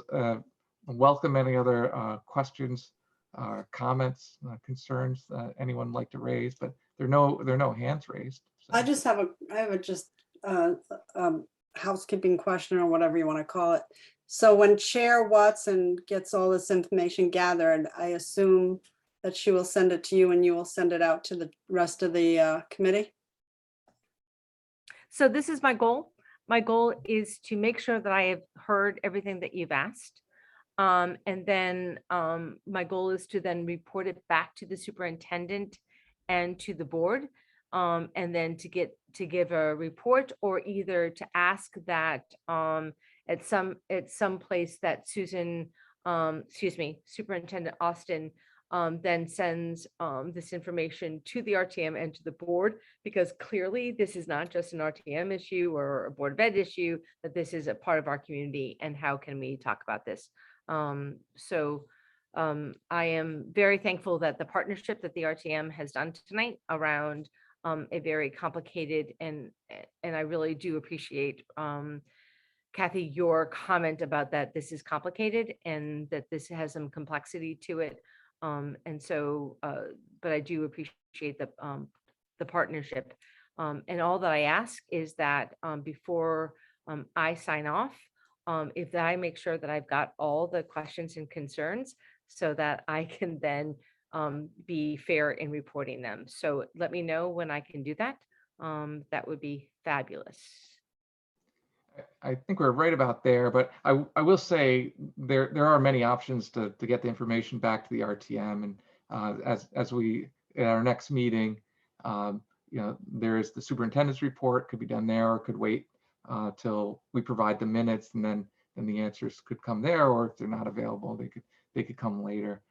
A: welcome any other questions, comments, concerns that anyone would like to raise, but there are no hands raised. So.
I: I have a housekeeping question, or whatever you want to call it. So when Chair Watson gets all this information gathered, I assume that she will send it to you and you will send it out to the rest of the committee?
G: So this is my goal. My goal is to make sure that I have heard everything that you've asked. And then my goal is to then report it back to the superintendent and to the board. And then to give a report, or either to ask that at some place that Superintendent Austin then sends this information to the RTM and to the board, because clearly this is not just an RTM issue or a Board of Ed issue, that this is a part of our community, and how can we talk about this? I am very thankful that the partnership that the RTM has done tonight around a very complicated, and I really do appreciate, Kathy, your comment about that this is complicated and that this has some complexity to it. But I do appreciate the partnership. And all that I ask is that before I sign off, if I make sure that I've got all the questions and concerns, so that I can then be fair in reporting them. So let me know when I can do that. That would be fabulous.
A: I think we're right about there, but I will say there are many options to get the information back to the RTM, and as we at our next meeting, there is the superintendent's report, could be done there, or could wait till we provide the minutes, and then the answers could come there, or if they're not available, they could come later.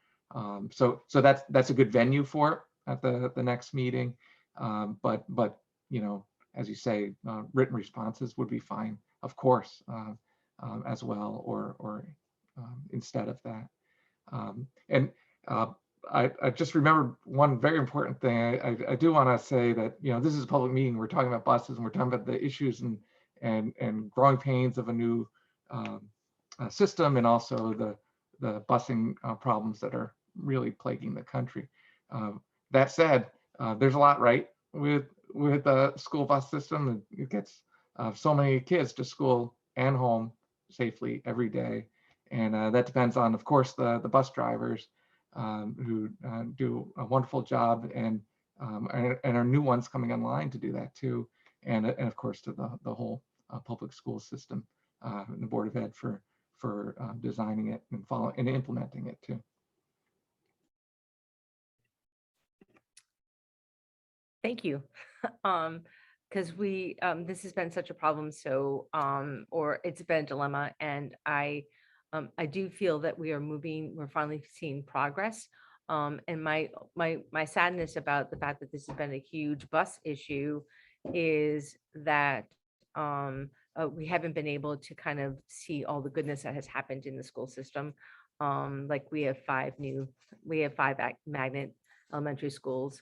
A: So that's a good venue for it at the next meeting. But as you say, written responses would be fine, of course, as well, or instead of that. I just remembered one very important thing. I do want to say that this is a public meeting. We're talking about buses, and we're talking about the issues and growing pains of a new system, and also the busing problems that are really plaguing the country. That said, there's a lot right with the school bus system. It gets so many kids to school and home safely every day, and that depends on, of course, the bus drivers who do a wonderful job, and our new ones coming online to do that too, and of course to the whole public school system and the Board of Ed for designing it and implementing it too.
G: Thank you. Because this has been such a problem, so or it's been a dilemma, and I do feel that we're finally seeing progress. And my sadness about the fact that this has been a huge bus issue is that we haven't been able to kind of see all the goodness that has happened in the school system. Like we have five magnet elementary schools.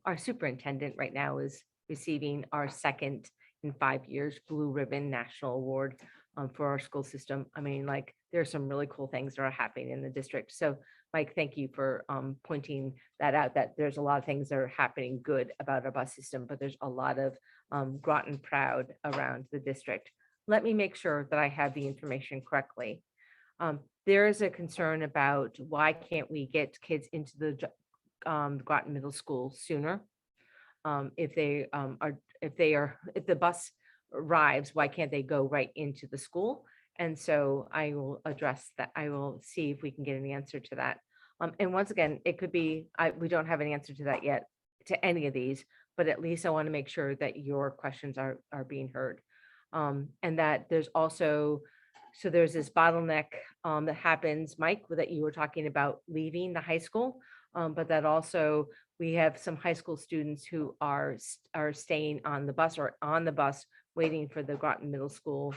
G: Our superintendent right now is receiving our second in 5 years Blue Ribbon National Award for our school system. I mean, like, there are some really cool things that are happening in the district. So Mike, thank you for pointing that out, that there's a lot of things that are happening good about our bus system, but there's a lot of Groton proud around the district. Let me make sure that I have the information correctly. There is a concern about why can't we get kids into the Groton Middle School sooner? If the bus arrives, why can't they go right into the school? And so I will address that. I will see if we can get an answer to that. And once again, it could be, we don't have an answer to that yet, to any of these, but at least I want to make sure that your questions are being heard. And that there's also, so there's this bottleneck that happens, Mike, that you were talking about leaving the high school, but that also we have some high school students who are staying on the bus or on the bus waiting for the Groton Middle School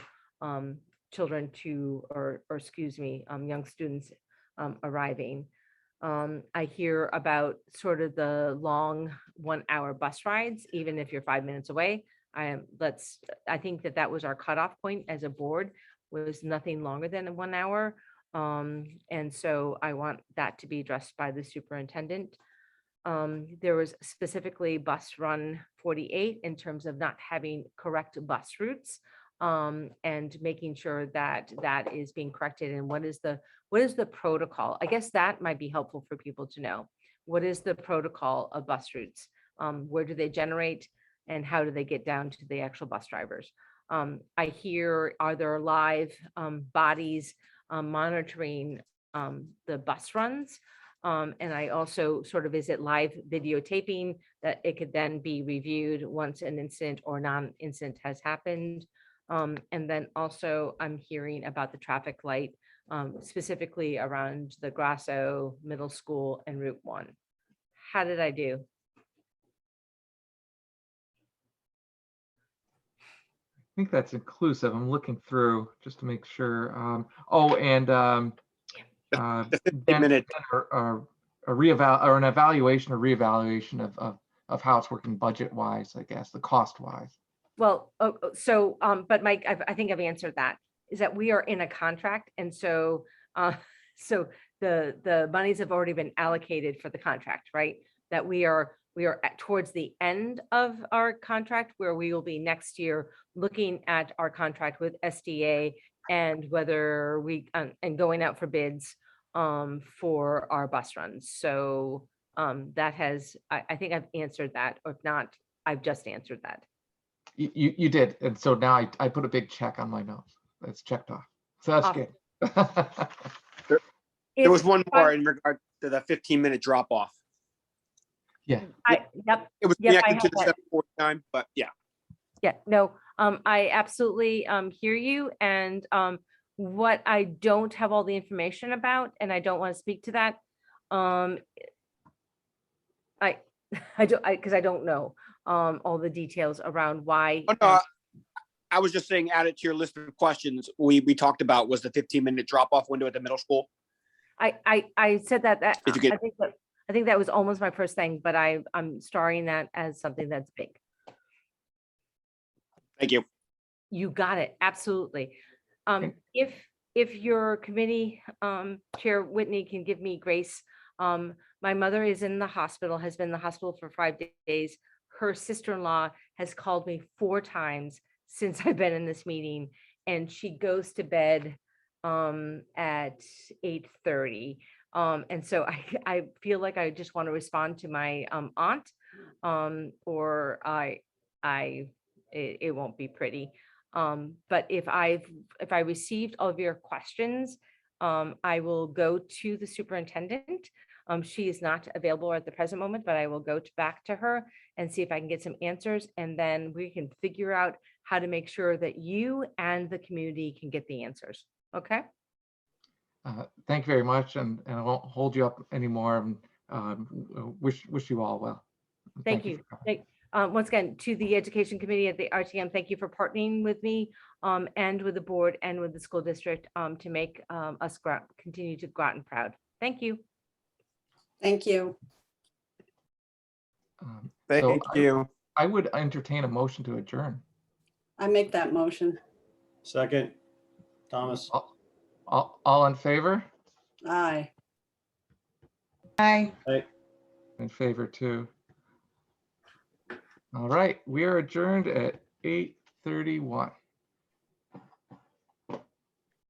G: children to, or excuse me, young students arriving. I hear about sort of the long 1 hour bus rides, even if you're 5 minutes away. I think that was our cutoff point as a board, was nothing longer than 1 hour. And so I want that to be addressed by the superintendent. There was specifically bus run 48 in terms of not having correct bus routes, and making sure that that is being corrected. And what is the protocol? I guess that might be helpful for people to know. What is the protocol of bus routes? Where do they generate, and how do they get down to the actual bus drivers? I hear, are there live bodies monitoring the bus runs? And I also sort of, is it live videotaping that it could then be reviewed once an incident or non-incident has happened? And then also I'm hearing about the traffic light, specifically around the Grasso Middle School and Route 1. How did I do?
A: I think that's inclusive. I'm looking through just to make sure. Then an evaluation or reevaluation of how it's working budget wise, I guess, the cost wise.
G: Well, but Mike, I think I've answered that. Is that we are in a contract, and so so the monies have already been allocated for the contract, right? That we are towards the end of our contract, where we will be next year looking at our contract with SDA and whether we and going out for bids for our bus runs. So that has, I think I've answered that, or if not, I've just answered that.
A: You did, and so now I put a big check on my notes. That's checked off. So that's good.
C: There was one more in regard to the 15-minute drop off.
A: Yeah.
G: Yep.
C: It was
G: Yep,
C: connected to the 740 time, but yeah.
G: Yeah, no, I absolutely hear you. And what I don't have all the information about, and I don't want to speak to that, because I don't know all the details around why.
C: Oh, no, I was just saying, add it to your list of questions we talked about was the 15-minute drop off window at the middle school.
G: I said that
C: If you could,
G: I think that was almost my first thing, but I'm starring that as something that's big.
C: thank you.
G: You got it. Absolutely. If your committee, Chair Whitney can give me grace, my mother is in the hospital, has been in the hospital for 5 days. Her sister-in-law has called me 4 times since I've been in this meeting, and she goes to bed at 8:30. And so I feel like I just want to respond to my aunt, or it won't be pretty. But if I received all of your questions, I will go to the superintendent. She is not available at the present moment, but I will go back to her and see if I can get some answers, and then we can figure out how to make sure that you and the community can get the answers. Okay?
A: Thank you very much, and I won't hold you up anymore. Wish you all well.
G: Thank you.
A: for coming.
G: Once again, to the Education Committee at the RTM, thank you for partnering with me and with the board and with the school district to make us continue to Groton proud. Thank you.
I: Thank you.
C: Thank you.
A: I would entertain a motion to adjourn.
I: I make that motion.
E: Second, Thomas.
A: All in favor?
I: Aye.
B: Aye.
A: In favor too. All right, we are adjourned at 8:31.